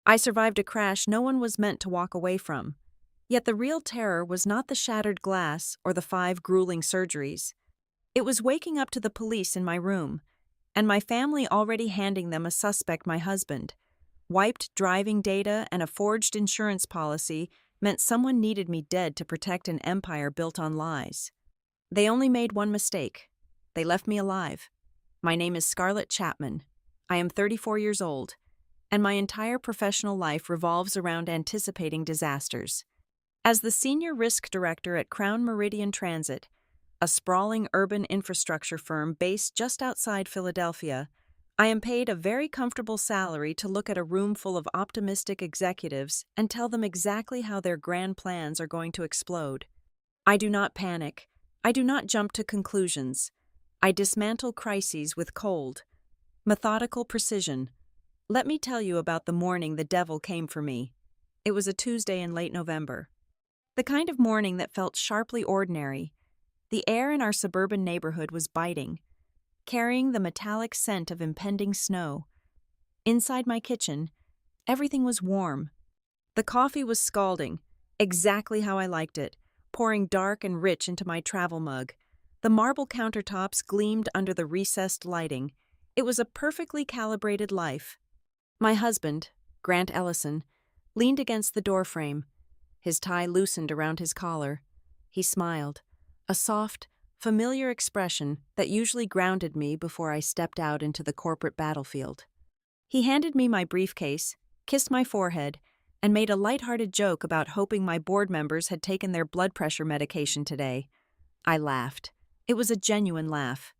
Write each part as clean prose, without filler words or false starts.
I survived a crash no one was meant to walk away from. Yet the real terror was not the shattered glass or the 5 grueling surgeries. It was waking up to the police in my room, and my family already handing them a suspect, my husband. Wiped driving data and a forged insurance policy meant someone needed me dead to protect an empire built on lies. They only made one mistake. They left me alive. My name is Scarlett Chapman. I am 34 years old, and my entire professional life revolves around anticipating disasters. As the senior risk director at Crown Meridian Transit, a sprawling urban infrastructure firm based just outside Philadelphia, I am paid a very comfortable salary to look at a room full of optimistic executives and tell them exactly how their grand plans are going to explode. I do not panic. I do not jump to conclusions. I dismantle crises with cold, methodical precision. Let me tell you about the morning the devil came for me. It was a Tuesday in late November. The kind of morning that felt sharply ordinary. The air in our suburban neighborhood was biting, carrying the metallic scent of impending snow. Inside my kitchen, everything was warm. The coffee was scalding, exactly how I liked it, pouring dark and rich into my travel mug. The marble countertops gleamed under the recessed lighting. It was a perfectly calibrated life. My husband, Grant Ellison, leaned against the doorframe. His tie loosened around his collar. He smiled, a soft, familiar expression that usually grounded me before I stepped out into the corporate battlefield. He handed me my briefcase, kissed my forehead, and made a lighthearted joke about hoping my board members had taken their blood pressure medication today. I laughed. It was a genuine laugh.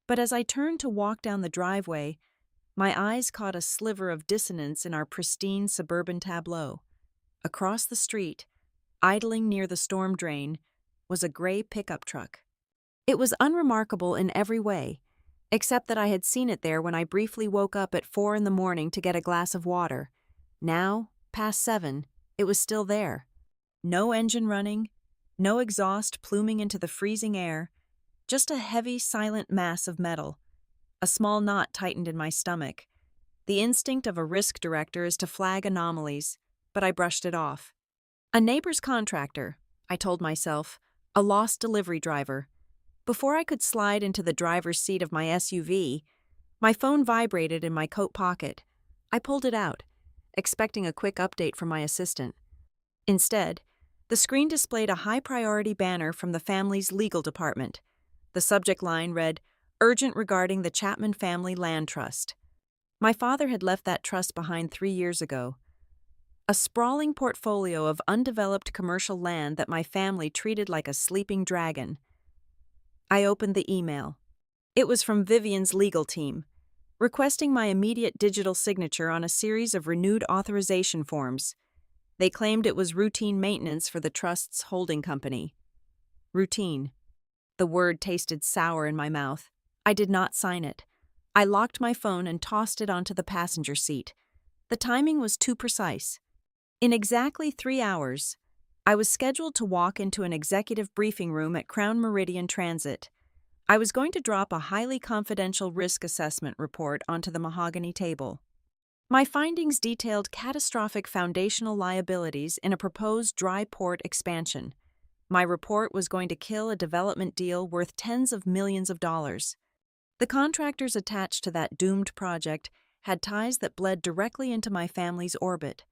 But as I turned to walk down the driveway, my eyes caught a sliver of dissonance in our pristine suburban tableau. Across the street, idling near the storm drain, was a gray pickup truck. It was unremarkable in every way, except that I had seen it there when I briefly woke up at 4 a.m. to get a glass of water. Now, past 7, it was still there. No engine running, no exhaust pluming into the freezing air, just a heavy, silent mass of metal. A small knot tightened in my stomach. The instinct of a risk director is to flag anomalies, but I brushed it off. A neighbor's contractor, I told myself, a lost delivery driver. Before I could slide into the driver's seat of my SUV, my phone vibrated in my coat pocket. I pulled it out, expecting a quick update from my assistant. Instead, the screen displayed a high-priority banner from the family's legal department. The subject line read, "Urgent regarding the Chapman Family Land Trust." My father had left that trust behind 3 years ago. A sprawling portfolio of undeveloped commercial land that my family treated like a sleeping dragon. I opened the email. It was from Vivian's legal team, requesting my immediate digital signature on a series of renewed authorization forms. They claimed it was routine maintenance for the trust's holding company. Routine. The word tasted sour in my mouth. I did not sign it. I locked my phone and tossed it onto the passenger seat. The timing was too precise. In exactly 3 hours, I was scheduled to walk into an executive briefing room at Crown Meridian Transit. I was going to drop a highly confidential risk assessment report onto the mahogany table. My findings detailed catastrophic foundational liabilities in a proposed dry port expansion. My report was going to kill a development deal worth tens of millions of dollars. The contractors attached to that doomed project had ties that bled directly into my family's orbit.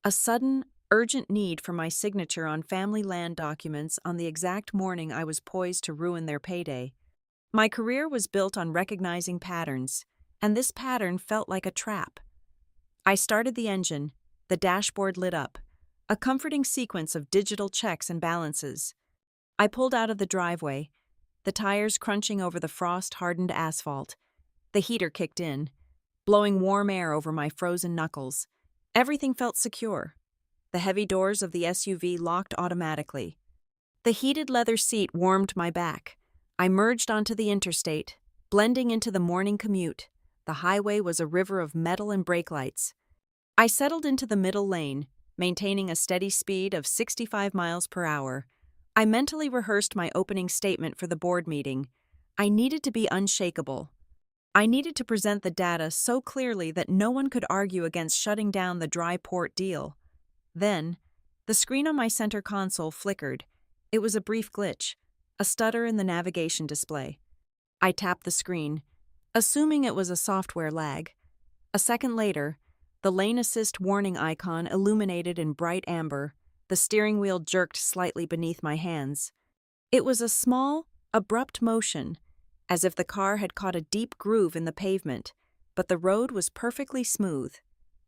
A sudden, urgent need for my signature on family land documents on the exact morning I was poised to ruin their payday. My career was built on recognizing patterns, and this pattern felt like a trap. I started the engine, the dashboard lit up, a comforting sequence of digital checks and balances. I pulled out of the driveway, the tires crunching over the frost-hardened asphalt. The heater kicked in, blowing warm air over my frozen knuckles. Everything felt secure. The heavy doors of the SUV locked automatically. The heated leather seat warmed my back. I merged onto the interstate, blending into the morning commute. The highway was a river of metal and brake lights. I settled into the middle lane, maintaining a steady speed of 65 miles per hour. I mentally rehearsed my opening statement for the board meeting. I needed to be unshakable. I needed to present the data so clearly that no one could argue against shutting down the dry port deal. Then, the screen on my center console flickered. It was a brief glitch, a stutter in the navigation display. I tapped the screen, assuming it was a software lag. A second later, the lane assist warning icon illuminated in bright amber. The steering wheel jerked slightly beneath my hands. It was a small, abrupt motion, as if the car had caught a deep groove in the pavement, but the road was perfectly smooth.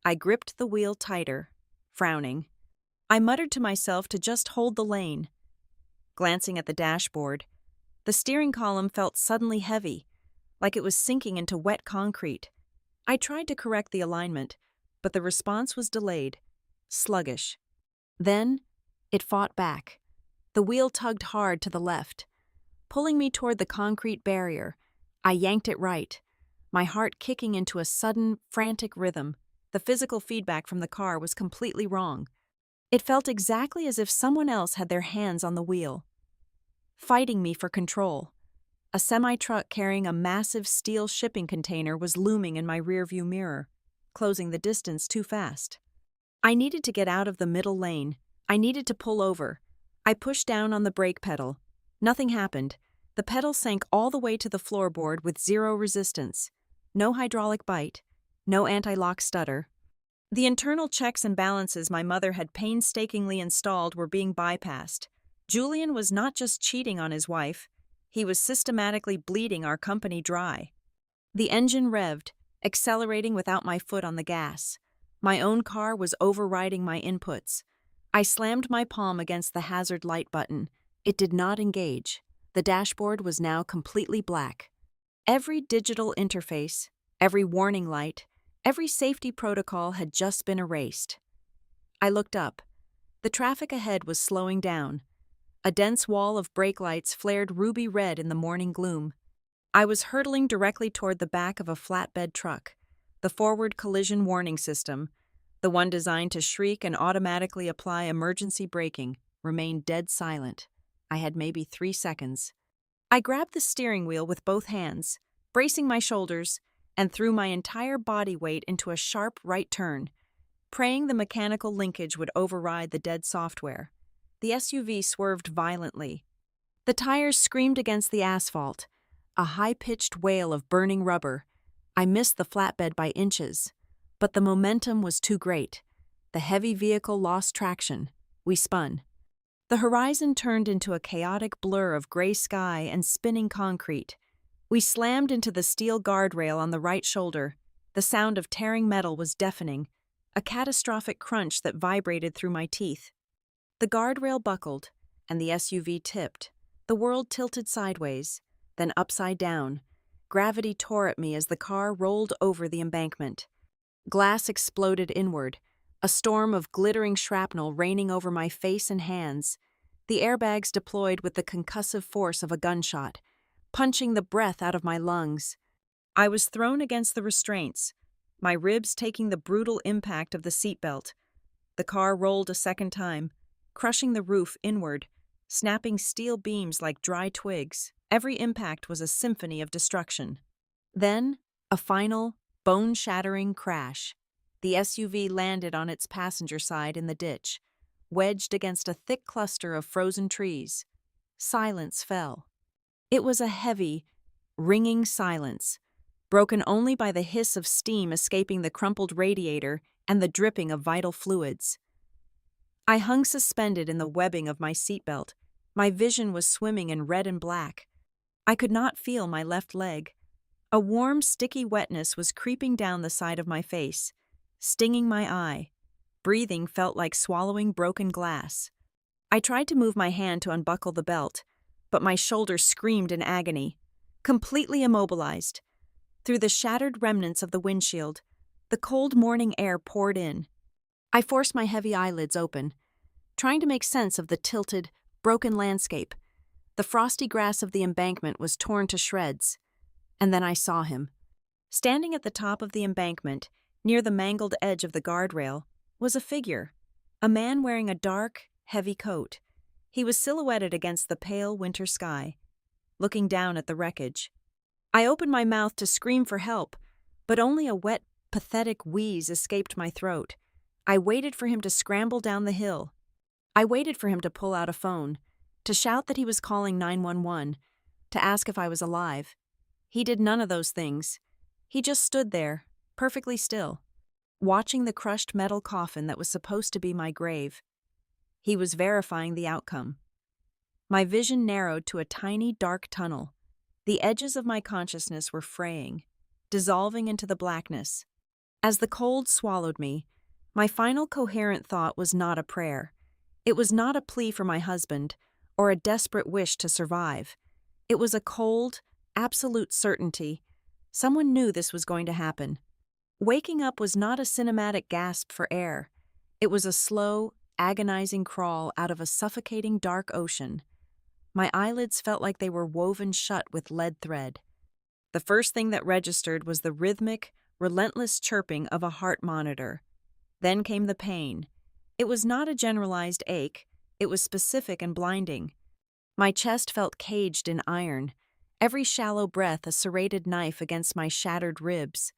I gripped the wheel tighter, frowning. I muttered to myself to just hold the lane. Glancing at the dashboard, the steering column felt suddenly heavy, like it was sinking into wet concrete. I tried to correct the alignment, but the response was delayed, sluggish. Then, it fought back. The wheel tugged hard to the left, pulling me toward the concrete barrier. I yanked it right, my heart kicking into a sudden, frantic rhythm. The physical feedback from the car was completely wrong. It felt exactly as if someone else had their hands on the wheel, fighting me for control. A semi-truck carrying a massive steel shipping container was looming in my rearview mirror, closing the distance too fast. I needed to get out of the middle lane. I needed to pull over. I pushed down on the brake pedal. Nothing happened. The pedal sank all the way to the floorboard with zero resistance. No hydraulic bite. No anti-lock stutter. The internal checks and balances my mother had painstakingly installed were being bypassed. Julian was not just cheating on his wife, he was systematically bleeding our company dry. The engine revved, accelerating without my foot on the gas. My own car was overriding my inputs. I slammed my palm against the hazard light button. It did not engage. The dashboard was now completely black. Every digital interface, every warning light, every safety protocol had just been erased. I looked up. The traffic ahead was slowing down. A dense wall of brake lights flared ruby red in the morning gloom. I was hurtling directly toward the back of a flatbed truck. The forward collision warning system, the one designed to shriek and automatically apply emergency braking, remained dead silent. I had maybe 3 seconds. I grabbed the steering wheel with both hands, bracing my shoulders, and threw my entire body weight into a sharp right turn, praying the mechanical linkage would override the dead software. The SUV swerved violently. The tires screamed against the asphalt, a high-pitched wail of burning rubber. I missed the flatbed by inches, but the momentum was too great. The heavy vehicle lost traction. We spun. The horizon turned into a chaotic blur of gray sky and spinning concrete. We slammed into the steel guardrail on the right shoulder. The sound of tearing metal was deafening, a catastrophic crunch that vibrated through my teeth. The guardrail buckled, and the SUV tipped. The world tilted sideways, then upside down. Gravity tore at me as the car rolled over the embankment. Glass exploded inward, a storm of glittering shrapnel raining over my face and hands. The airbags deployed with the concussive force of a gunshot, punching the breath out of my lungs. I was thrown against the restraints, my ribs taking the brutal impact of the seatbelt. The car rolled a second time, crushing the roof inward, snapping steel beams like dry twigs. Every impact was a symphony of destruction. Then, a final, bone-shattering crash. The SUV landed on its passenger side in the ditch, wedged against a thick cluster of frozen trees. Silence fell. It was a heavy, ringing silence, broken only by the hiss of steam escaping the crumpled radiator and the dripping of vital fluids. I hung suspended in the webbing of my seatbelt. My vision was swimming in red and black. I could not feel my left leg. A warm, sticky wetness was creeping down the side of my face, stinging my eye. Breathing felt like swallowing broken glass. I tried to move my hand to unbuckle the belt, but my shoulder screamed in agony. Completely immobilized. Through the shattered remnants of the windshield, the cold morning air poured in. I forced my heavy eyelids open, trying to make sense of the tilted, broken landscape. The frosty grass of the embankment was torn to shreds. And then I saw him. Standing at the top of the embankment, near the mangled edge of the guardrail, was a figure, a man wearing a dark, heavy coat. He was silhouetted against the pale winter sky, looking down at the wreckage. I opened my mouth to scream for help, but only a wet, pathetic wheeze escaped my throat. I waited for him to scramble down the hill. I waited for him to pull out a phone, to shout that he was calling 911, to ask if I was alive. He did none of those things. He just stood there, perfectly still, watching the crushed metal coffin that was supposed to be my grave. He was verifying the outcome. My vision narrowed to a tiny, dark tunnel. The edges of my consciousness were fraying, dissolving into the blackness. As the cold swallowed me, my final coherent thought was not a prayer. It was not a plea for my husband, or a desperate wish to survive. It was a cold, absolute certainty. Someone knew this was going to happen. Waking up was not a cinematic gasp for air. It was a slow, agonizing crawl out of a suffocating dark ocean. My eyelids felt like they were woven shut with lead thread. The first thing that registered was the rhythmic, relentless chirping of a heart monitor. Then came the pain. It was not a generalized ache. It was specific and blinding. My chest felt caged in iron, every shallow breath a serrated knife against my shattered ribs.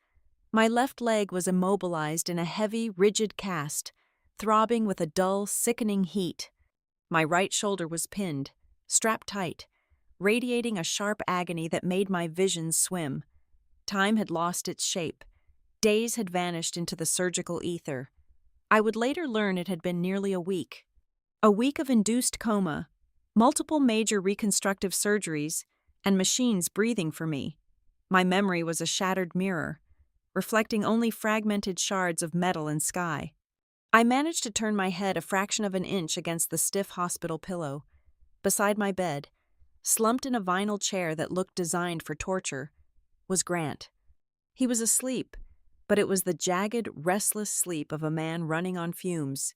My left leg was immobilized in a heavy, rigid cast, throbbing with a dull, sickening heat. My right shoulder was pinned, strapped tight, radiating a sharp agony that made my vision swim. Time had lost its shape. Days had vanished into the surgical ether. I would later learn it had been nearly a week. A week of induced coma, multiple major reconstructive surgeries, and machines breathing for me. My memory was a shattered mirror, reflecting only fragmented shards of metal and sky. I managed to turn my head a fraction of an inch against the stiff hospital pillow. Beside my bed, slumped in a vinyl chair that looked designed for torture, was Grant. He was asleep, but it was the jagged, restless sleep of a man running on fumes.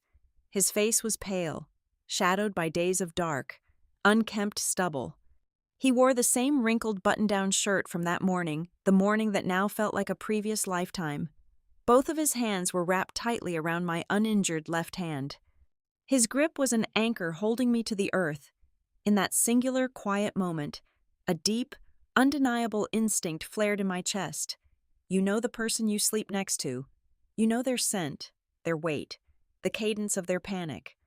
His face was pale, shadowed by days of dark, unkempt stubble. He wore the same wrinkled button-down shirt from that morning, the morning that now felt like a previous lifetime. Both of his hands were wrapped tightly around my uninjured left hand. His grip was an anchor holding me to the earth. In that singular, quiet moment, a deep, undeniable instinct flared in my chest. You know the person you sleep next to. You know their scent, their weight, the cadence of their panic.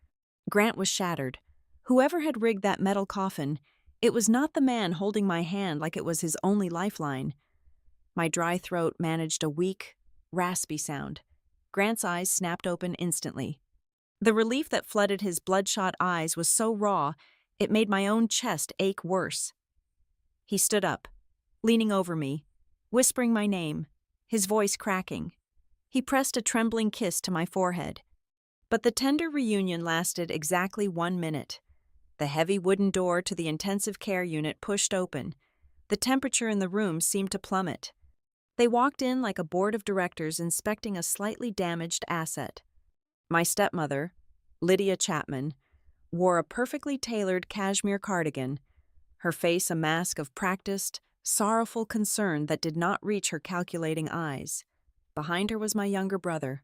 Grant was shattered. Whoever had rigged that metal coffin, it was not the man holding my hand like it was his only lifeline. My dry throat managed a weak, raspy sound. Grant's eyes snapped open instantly. The relief that flooded his bloodshot eyes was so raw, it made my own chest ache worse. He stood up, leaning over me, whispering my name, his voice cracking. He pressed a trembling kiss to my forehead. But the tender reunion lasted exactly 1 minute. The heavy wooden door to the intensive care unit pushed open. The temperature in the room seemed to plummet. They walked in like a board of directors inspecting a slightly damaged asset. My stepmother, Lydia Chapman, wore a perfectly tailored cashmere cardigan, her face a mask of practiced, sorrowful concern that did not reach her calculating eyes. Behind her was my younger brother,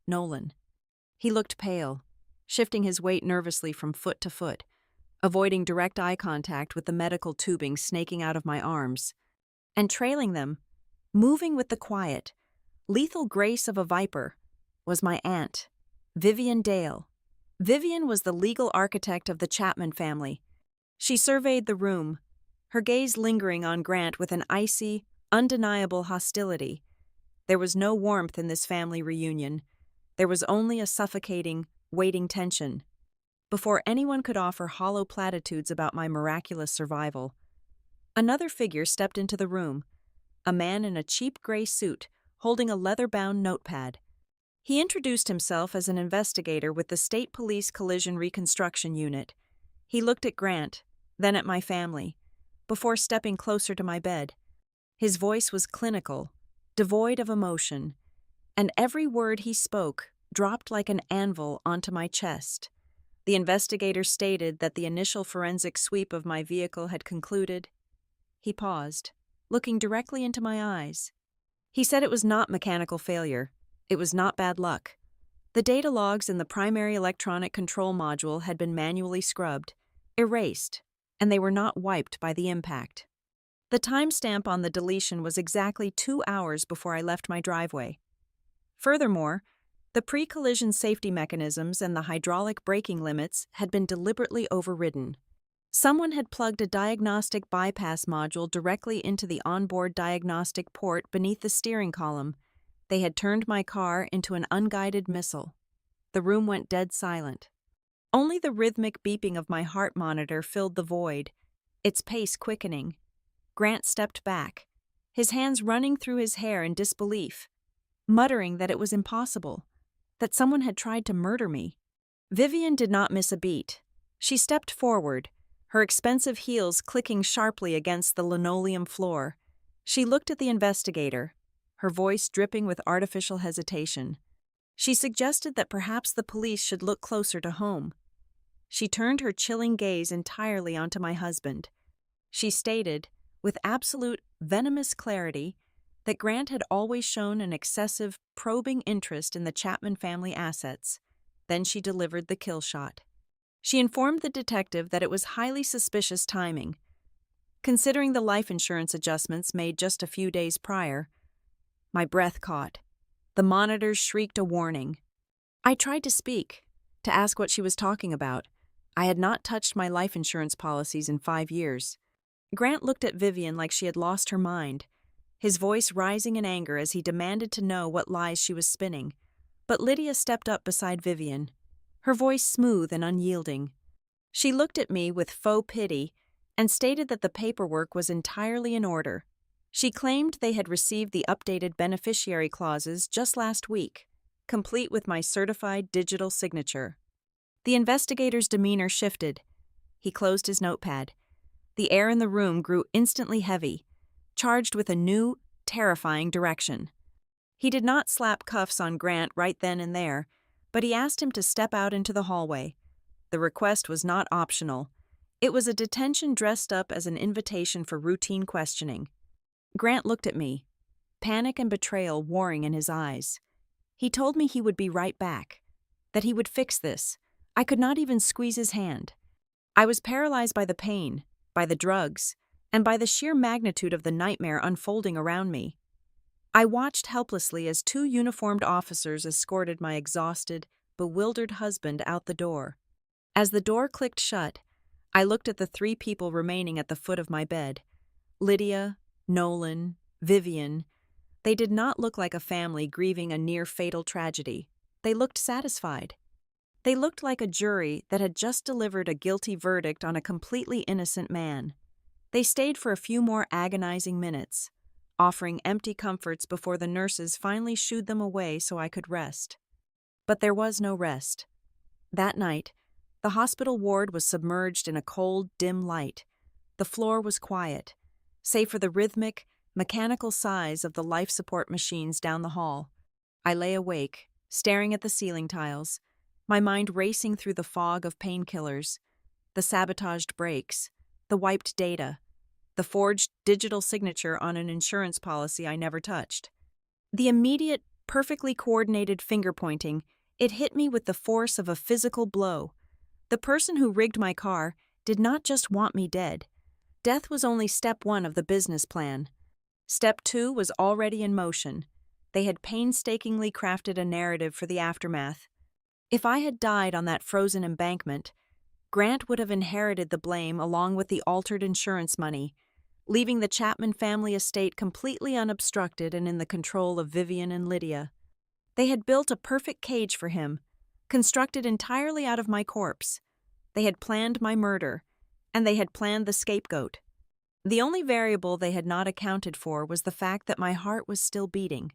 Nolan. He looked pale, shifting his weight nervously from foot to foot, avoiding direct eye contact with the medical tubing snaking out of my arms. And trailing them, moving with the quiet, lethal grace of a viper, was my aunt, Vivian Dale. Vivian was the legal architect of the Chapman family. She surveyed the room, her gaze lingering on Grant with an icy, undeniable hostility. There was no warmth in this family reunion. There was only a suffocating, waiting tension. Before anyone could offer hollow platitudes about my miraculous survival, another figure stepped into the room, a man in a cheap gray suit holding a leather-bound notepad. He introduced himself as an investigator with the State Police Collision Reconstruction Unit. He looked at Grant, then at my family, before stepping closer to my bed. His voice was clinical, devoid of emotion, and every word he spoke dropped like an anvil onto my chest. The investigator stated that the initial forensic sweep of my vehicle had concluded. He paused, looking directly into my eyes. He said it was not mechanical failure. It was not bad luck. The data logs in the primary electronic control module had been manually scrubbed, erased, and they were not wiped by the impact. The timestamp on the deletion was exactly 2 hours before I left my driveway. Furthermore, the pre-collision safety mechanisms and the hydraulic braking limits had been deliberately overridden. Someone had plugged a diagnostic bypass module directly into the onboard diagnostic port beneath the steering column. They had turned my car into an unguided missile. The room went dead silent. Only the rhythmic beeping of my heart monitor filled the void, its pace quickening. Grant stepped back, his hands running through his hair in disbelief, muttering that it was impossible, that someone had tried to murder me. Vivian did not miss a beat. She stepped forward, her expensive heels clicking sharply against the linoleum floor. She looked at the investigator, her voice dripping with artificial hesitation. She suggested that perhaps the police should look closer to home. She turned her chilling gaze entirely onto my husband. She stated, with absolute venomous clarity, that Grant had always shown an excessive, probing interest in the Chapman family assets. Then she delivered the kill shot. She informed the detective that it was highly suspicious timing. Considering the life insurance adjustments made just a few days prior, my breath caught. The monitors shrieked a warning. I tried to speak, to ask what she was talking about. I had not touched my life insurance policies in 5 years. Grant looked at Vivian like she had lost her mind, his voice rising in anger as he demanded to know what lies she was spinning. But Lydia stepped up beside Vivian, her voice smooth and unyielding. She looked at me with faux pity and stated that the paperwork was entirely in order. She claimed they had received the updated beneficiary clauses just last week, complete with my certified digital signature. The investigator's demeanor shifted. He closed his notepad. The air in the room grew instantly heavy, charged with a new, terrifying direction. He did not slap cuffs on Grant right then and there, but he asked him to step out into the hallway. The request was not optional. It was a detention dressed up as an invitation for routine questioning. Grant looked at me, panic and betrayal warring in his eyes. He told me he would be right back, that he would fix this. I could not even squeeze his hand. I was paralyzed by the pain, by the drugs, and by the sheer magnitude of the nightmare unfolding around me. I watched helplessly as 2 uniformed officers escorted my exhausted, bewildered husband out the door. As the door clicked shut, I looked at the 3 people remaining at the foot of my bed. Lydia, Nolan, Vivian. They did not look like a family grieving a near-fatal tragedy. They looked satisfied. They looked like a jury that had just delivered a guilty verdict on a completely innocent man. They stayed for a few more agonizing minutes, offering empty comforts before the nurses finally shooed them away so I could rest. But there was no rest. That night, the hospital ward was submerged in a cold, dim light. The floor was quiet, save for the rhythmic, mechanical sighs of the life support machines down the hall. I lay awake, staring at the ceiling tiles, my mind racing through the fog of painkillers, the sabotaged brakes, the wiped data, the forged digital signature on an insurance policy I never touched. The immediate, perfectly coordinated finger-pointing, it hit me with the force of a physical blow. The person who rigged my car did not just want me dead. Death was only step 1 of the business plan. Step 2 was already in motion. They had painstakingly crafted a narrative for the aftermath. If I had died on that frozen embankment, Grant would have inherited the blame along with the altered insurance money, leaving the Chapman family estate completely unobstructed and in the control of Vivian and Lydia. They had built a perfect cage for him, constructed entirely out of my corpse. They had planned my murder, and they had planned the scapegoat. The only variable they had not accounted for was the fact that my heart was still beating.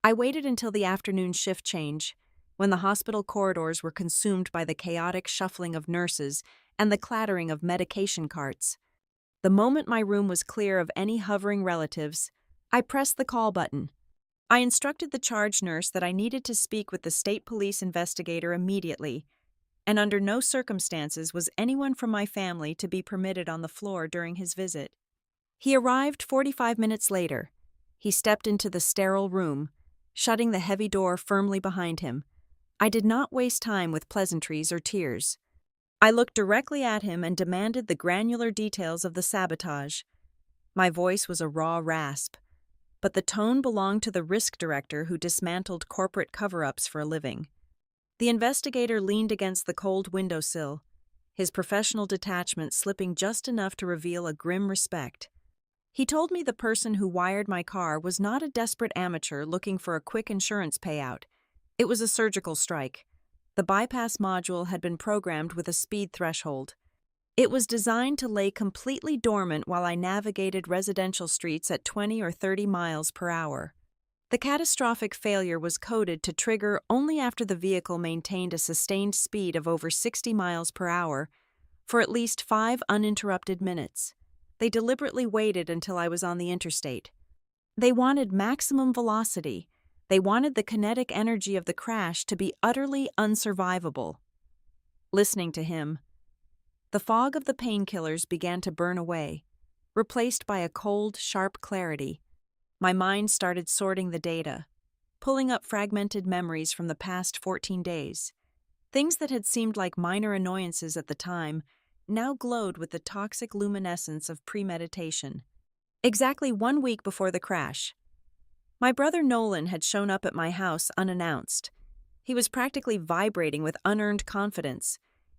I waited until the afternoon shift change, when the hospital corridors were consumed by the chaotic shuffling of nurses and the clattering of medication carts. The moment my room was clear of any hovering relatives, I pressed the call button. I instructed the charge nurse that I needed to speak with the state police investigator immediately, and under no circumstances was anyone from my family to be permitted on the floor during his visit. He arrived 45 minutes later. He stepped into the sterile room, shutting the heavy door firmly behind him. I did not waste time with pleasantries or tears. I looked directly at him and demanded the granular details of the sabotage. My voice was a raw rasp, but the tone belonged to the risk director who dismantled corporate cover-ups for a living. The investigator leaned against the cold windowsill, his professional detachment slipping just enough to reveal a grim respect. He told me the person who wired my car was not a desperate amateur looking for a quick insurance payout. It was a surgical strike. The bypass module had been programmed with a speed threshold. It was designed to lay completely dormant while I navigated residential streets at 20 or 30 miles per hour. The catastrophic failure was coded to trigger only after the vehicle maintained a sustained speed of over 60 miles per hour for at least 5 uninterrupted minutes. They deliberately waited until I was on the interstate. They wanted maximum velocity. They wanted the kinetic energy of the crash to be utterly unsurvivable. Listening to him, the fog of the painkillers began to burn away, replaced by a cold, sharp clarity. My mind started sorting the data, pulling up fragmented memories from the past 14 days. Things that had seemed like minor annoyances at the time now glowed with the toxic luminescence of premeditation. Exactly 1 week before the crash, my brother Nolan had shown up at my house unannounced. He was practically vibrating with unearned confidence,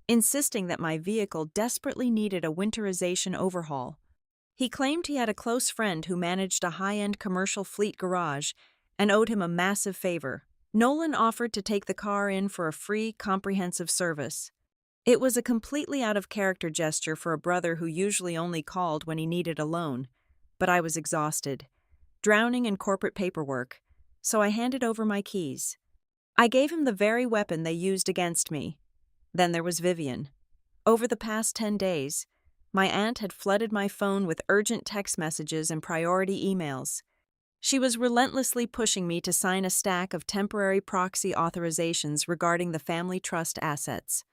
insisting that my vehicle desperately needed a winterization overhaul. He claimed he had a close friend who managed a high-end commercial fleet garage and owed him a massive favor. Nolan offered to take the car in for a free, comprehensive service. It was a completely out-of-character gesture for a brother who usually only called when he needed a loan, but I was exhausted, drowning in corporate paperwork, so I handed over my keys. I gave him the very weapon they used against me. Then there was Vivian. Over the past 10 days, my aunt had flooded my phone with urgent text messages and priority emails. She was relentlessly pushing me to sign a stack of temporary proxy authorizations regarding the family trust assets.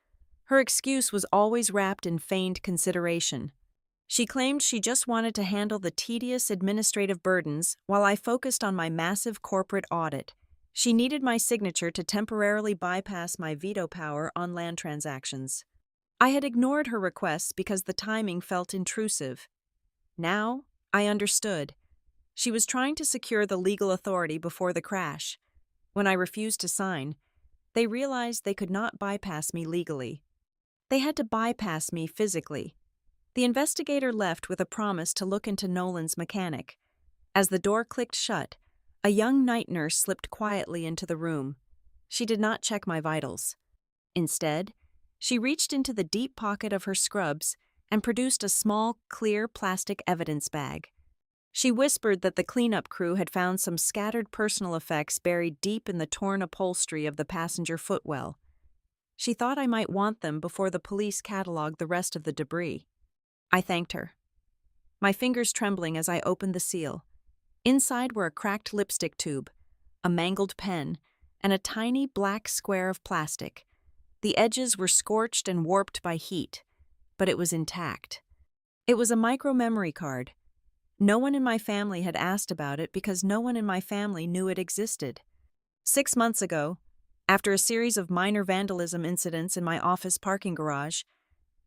Her excuse was always wrapped in feigned consideration. She claimed she just wanted to handle the tedious administrative burdens while I focused on my massive corporate audit. She needed my signature to temporarily bypass my veto power on land transactions. I had ignored her requests because the timing felt intrusive. Now, I understood. She was trying to secure the legal authority before the crash. When I refused to sign, they realized they could not bypass me legally. They had to bypass me physically. The investigator left with a promise to look into Nolan's mechanic. As the door clicked shut, a young night nurse slipped quietly into the room. She did not check my vitals. Instead, she reached into the deep pocket of her scrubs and produced a small, clear plastic evidence bag. She whispered that the cleanup crew had found some scattered personal effects buried deep in the torn upholstery of the passenger footwell. She thought I might want them before the police cataloged the rest of the debris. I thanked her, my fingers trembling as I opened the seal. Inside were a cracked lipstick tube, a mangled pen, and a tiny black square of plastic. The edges were scorched and warped by heat, but it was intact. It was a micro-memory card. No one in my family had asked about it because no one in my family knew it existed. 6 months ago, after a series of minor vandalism incidents in my office parking garage,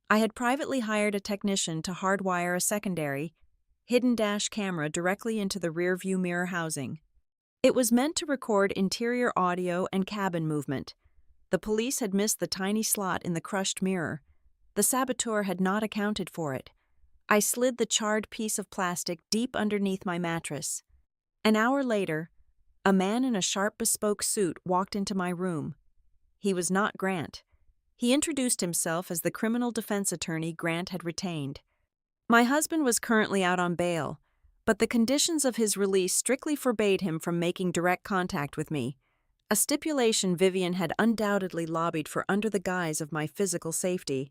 I had privately hired a technician to hardwire a secondary, hidden dash camera directly into the rear-view mirror housing. It was meant to record interior audio and cabin movement. The police had missed the tiny slot in the crushed mirror. The saboteur had not accounted for it. I slid the charred piece of plastic deep underneath my mattress. An hour later, a man in a sharp bespoke suit walked into my room. He was not Grant. He introduced himself as the criminal defense attorney Grant had retained. My husband was currently out on bail, but the conditions of his release strictly forbade him from making direct contact with me, a stipulation Vivian had undoubtedly lobbied for under the guise of my physical safety.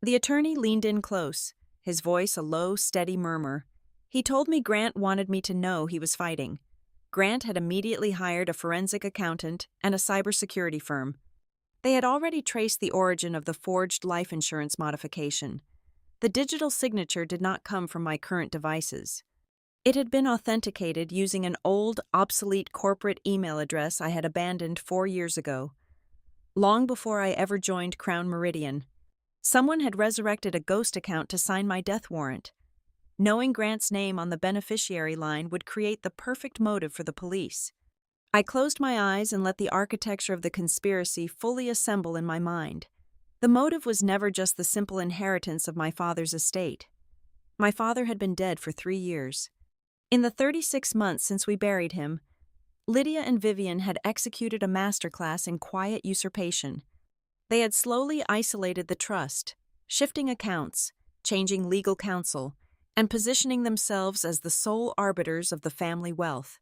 The attorney leaned in close, his voice a low, steady murmur. He told me Grant wanted me to know he was fighting. Grant had immediately hired a forensic accountant and a cybersecurity firm. They had already traced the origin of the forged life insurance modification. The digital signature did not come from my current devices. It had been authenticated using an old, obsolete corporate email address I had abandoned 4 years ago. Long before I ever joined Crown Meridian, someone had resurrected a ghost account to sign my death warrant. Knowing Grant's name on the beneficiary line would create the perfect motive for the police. I closed my eyes and let the architecture of the conspiracy fully assemble in my mind. The motive was never just the simple inheritance of my father's estate. My father had been dead for 3 years. In the 36 months since we buried him, Lydia and Vivian had executed a masterclass in quiet usurpation. They had slowly isolated the trust, shifting accounts, changing legal counsel, and positioning themselves as the sole arbiters of the family wealth.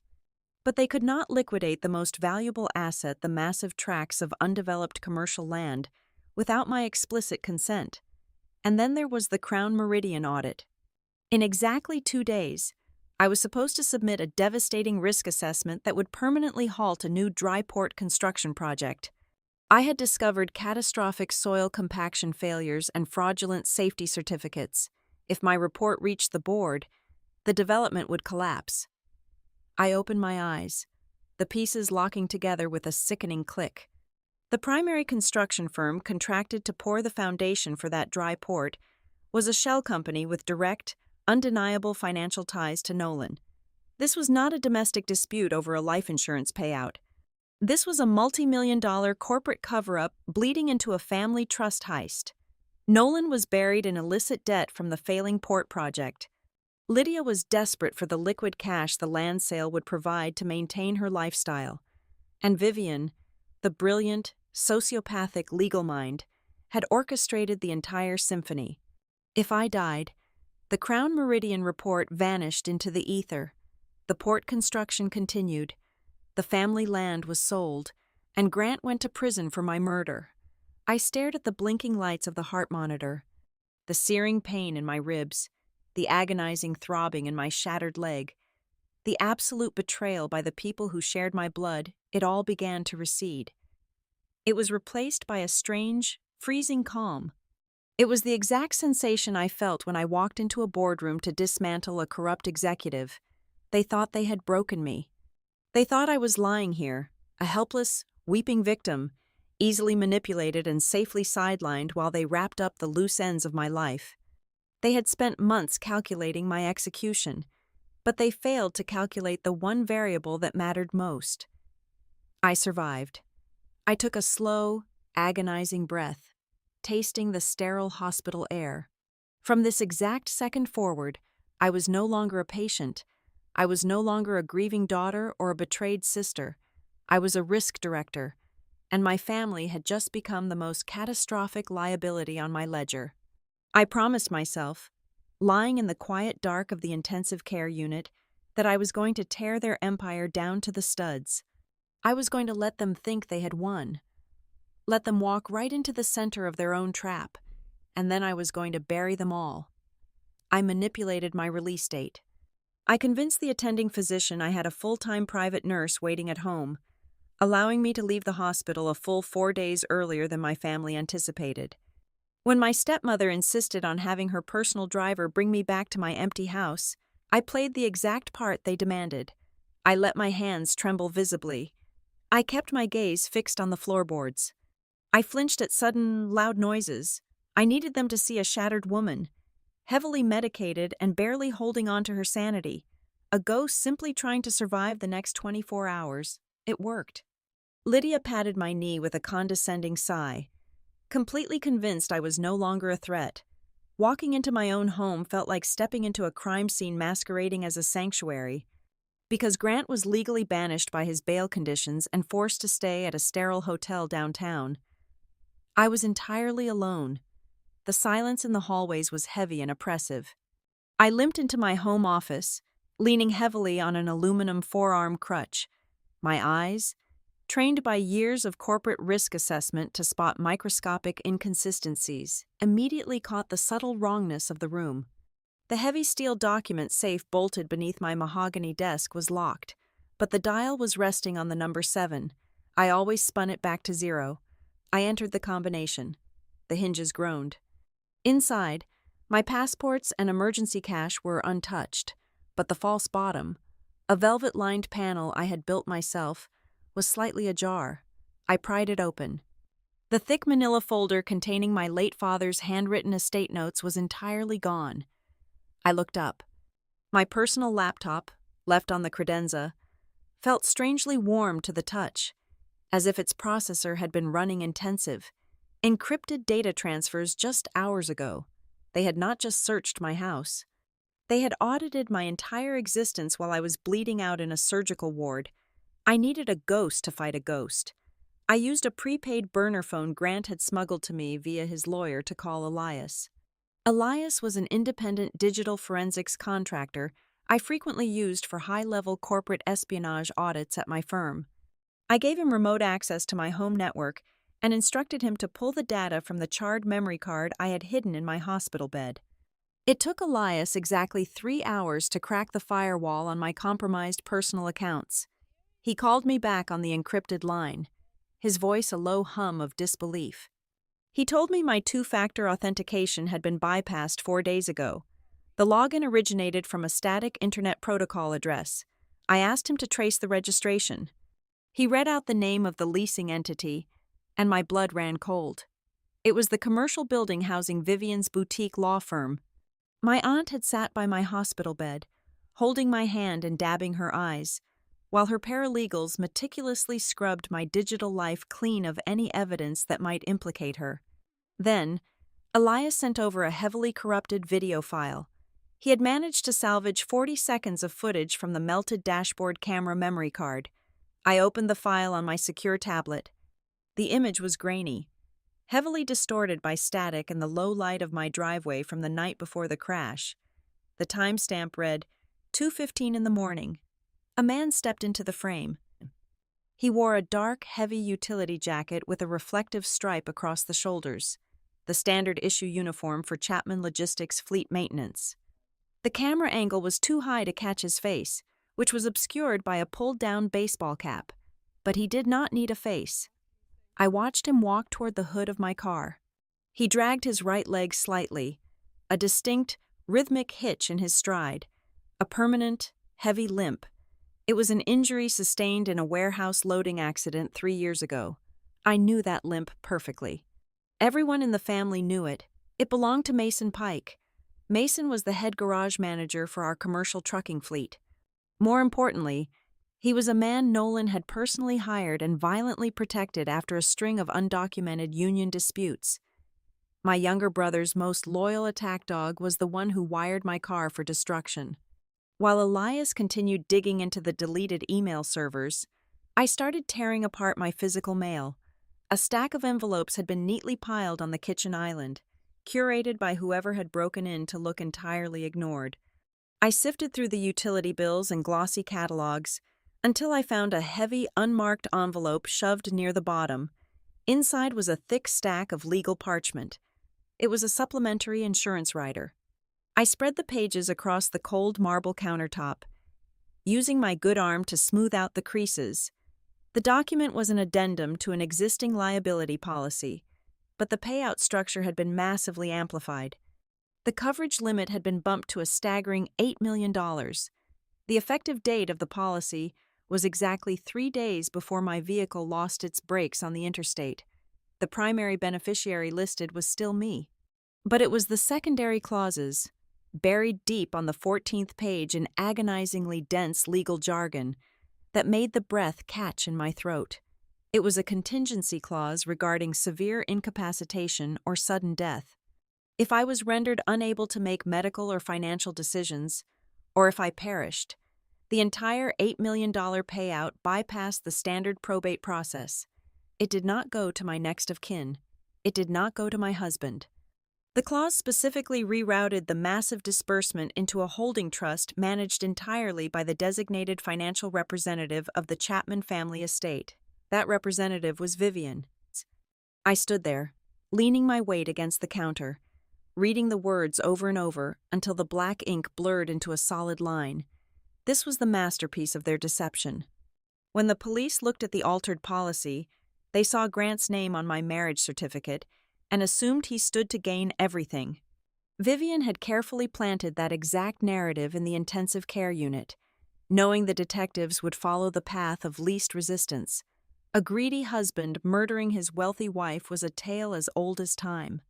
But they could not liquidate the most valuable asset, the massive tracts of undeveloped commercial land, without my explicit consent. And then there was the Crown Meridian audit. In exactly 2 days, I was supposed to submit a devastating risk assessment that would permanently halt a new dry port construction project. I had discovered catastrophic soil compaction failures and fraudulent safety certificates. If my report reached the board, the development would collapse. I opened my eyes, the pieces locking together with a sickening click. The primary construction firm contracted to pour the foundation for that dry port was a shell company with direct, undeniable financial ties to Nolan. This was not a domestic dispute over a life insurance payout. This was a multi-million-dollar corporate cover-up bleeding into a family trust heist. Nolan was buried in illicit debt from the failing port project. Lydia was desperate for the liquid cash the land sale would provide to maintain her lifestyle. And Vivian, the brilliant, sociopathic legal mind, had orchestrated the entire symphony. If I died, the Crown Meridian report vanished into the ether. The port construction continued. The family land was sold, and Grant went to prison for my murder. I stared at the blinking lights of the heart monitor, the searing pain in my ribs, the agonizing throbbing in my shattered leg, the absolute betrayal by the people who shared my blood. It all began to recede. It was replaced by a strange, freezing calm. It was the exact sensation I felt when I walked into a boardroom to dismantle a corrupt executive. They thought they had broken me. They thought I was lying here, a helpless, weeping victim, easily manipulated and safely sidelined while they wrapped up the loose ends of my life. They had spent months calculating my execution, but they failed to calculate the one variable that mattered most. I survived. I took a slow, agonizing breath, tasting the sterile hospital air. From this exact second forward, I was no longer a patient. I was no longer a grieving daughter or a betrayed sister. I was a risk director, and my family had just become the most catastrophic liability on my ledger. I promised myself, lying in the quiet dark of the intensive care unit, that I was going to tear their empire down to the studs. I was going to let them think they had won, let them walk right into the center of their own trap, and then I was going to bury them all. I manipulated my release date. I convinced the attending physician I had a full-time private nurse waiting at home, allowing me to leave the hospital a full 4 days earlier than my family anticipated. When my stepmother insisted on having her personal driver bring me back to my empty house, I played the exact part they demanded. I let my hands tremble visibly. I kept my gaze fixed on the floorboards. I flinched at sudden, loud noises. I needed them to see a shattered woman, heavily medicated and barely holding on to her sanity, a ghost simply trying to survive the next 24 hours. It worked. Lydia patted my knee with a condescending sigh. Completely convinced I was no longer a threat, walking into my own home felt like stepping into a crime scene masquerading as a sanctuary. Because Grant was legally banished by his bail conditions and forced to stay at a sterile hotel downtown, I was entirely alone. The silence in the hallways was heavy and oppressive. I limped into my home office, leaning heavily on an aluminum forearm crutch. My eyes, trained by years of corporate risk assessment to spot microscopic inconsistencies, immediately caught the subtle wrongness of the room. The heavy steel document safe bolted beneath my mahogany desk was locked, but the dial was resting on the number 7. I always spun it back to 0. I entered the combination. The hinges groaned. Inside, my passports and emergency cash were untouched, but the false bottom, a velvet-lined panel I had built myself, was slightly ajar. I pried it open. The thick manila folder containing my late father's handwritten estate notes was entirely gone. I looked up. My personal laptop, left on the credenza, felt strangely warm to the touch, as if its processor had been running intensive, encrypted data transfers just hours ago. They had not just searched my house. They had audited my entire existence while I was bleeding out in a surgical ward. I needed a ghost to fight a ghost. I used a prepaid burner phone Grant had smuggled to me via his lawyer to call Elias. Elias was an independent digital forensics contractor I frequently used for high-level corporate espionage audits at my firm. I gave him remote access to my home network and instructed him to pull the data from the charred memory card I had hidden in my hospital bed. It took Elias exactly 3 hours to crack the firewall on my compromised personal accounts. He called me back on the encrypted line, his voice a low hum of disbelief. He told me my two-factor authentication had been bypassed 4 days ago. The login originated from a static Internet Protocol address. I asked him to trace the registration. He read out the name of the leasing entity, and my blood ran cold. It was the commercial building housing Vivian's boutique law firm. My aunt had sat by my hospital bed, holding my hand and dabbing her eyes, while her paralegals meticulously scrubbed my digital life clean of any evidence that might implicate her. Then, Elias sent over a heavily corrupted video file. He had managed to salvage 40 seconds of footage from the melted dashboard camera memory card. I opened the file on my secure tablet. The image was grainy, heavily distorted by static and the low light of my driveway from the night before the crash. The timestamp read, 2:15 in the morning. A man stepped into the frame. He wore a dark, heavy utility jacket with a reflective stripe across the shoulders, the standard issue uniform for Chapman Logistics fleet maintenance. The camera angle was too high to catch his face, which was obscured by a pulled-down baseball cap. But he did not need a face. I watched him walk toward the hood of my car. He dragged his right leg slightly, a distinct, rhythmic hitch in his stride, a permanent, heavy limp. It was an injury sustained in a warehouse loading accident 3 years ago. I knew that limp perfectly. Everyone in the family knew it. It belonged to Mason Pike. Mason was the head garage manager for our commercial trucking fleet. More importantly, he was a man Nolan had personally hired and violently protected after a string of undocumented union disputes. My younger brother's most loyal attack dog was the one who wired my car for destruction. While Elias continued digging into the deleted email servers, I started tearing apart my physical mail. A stack of envelopes had been neatly piled on the kitchen island, curated by whoever had broken in to look entirely ignored. I sifted through the utility bills and glossy catalogs until I found a heavy, unmarked envelope shoved near the bottom. Inside was a thick stack of legal parchment. It was a supplementary insurance rider. I spread the pages across the cold marble countertop, using my good arm to smooth out the creases. The document was an addendum to an existing liability policy, but the payout structure had been massively amplified. The coverage limit had been bumped to a staggering $8 million. The effective date of the policy was exactly 3 days before my vehicle lost its brakes on the interstate. The primary beneficiary listed was still me. But it was the secondary clauses, buried deep on the 14th page in agonizingly dense legal jargon, that made the breath catch in my throat. It was a contingency clause regarding severe incapacitation or sudden death. If I was rendered unable to make medical or financial decisions, or if I perished, the entire $8 million payout bypassed the standard probate process. It did not go to my next of kin. It did not go to my husband. The clause specifically rerouted the massive disbursement into a holding trust managed entirely by the designated financial representative of the Chapman family estate. That representative was Vivian. I stood there, leaning my weight against the counter, reading the words over and over until the black ink blurred into a solid line. This was the masterpiece of their deception. When the police looked at the altered policy, they saw Grant's name on my marriage certificate and assumed he stood to gain everything. Vivian had carefully planted that exact narrative in the intensive care unit, knowing the detectives would follow the path of least resistance. A greedy husband murdering his wealthy wife was a tale as old as time.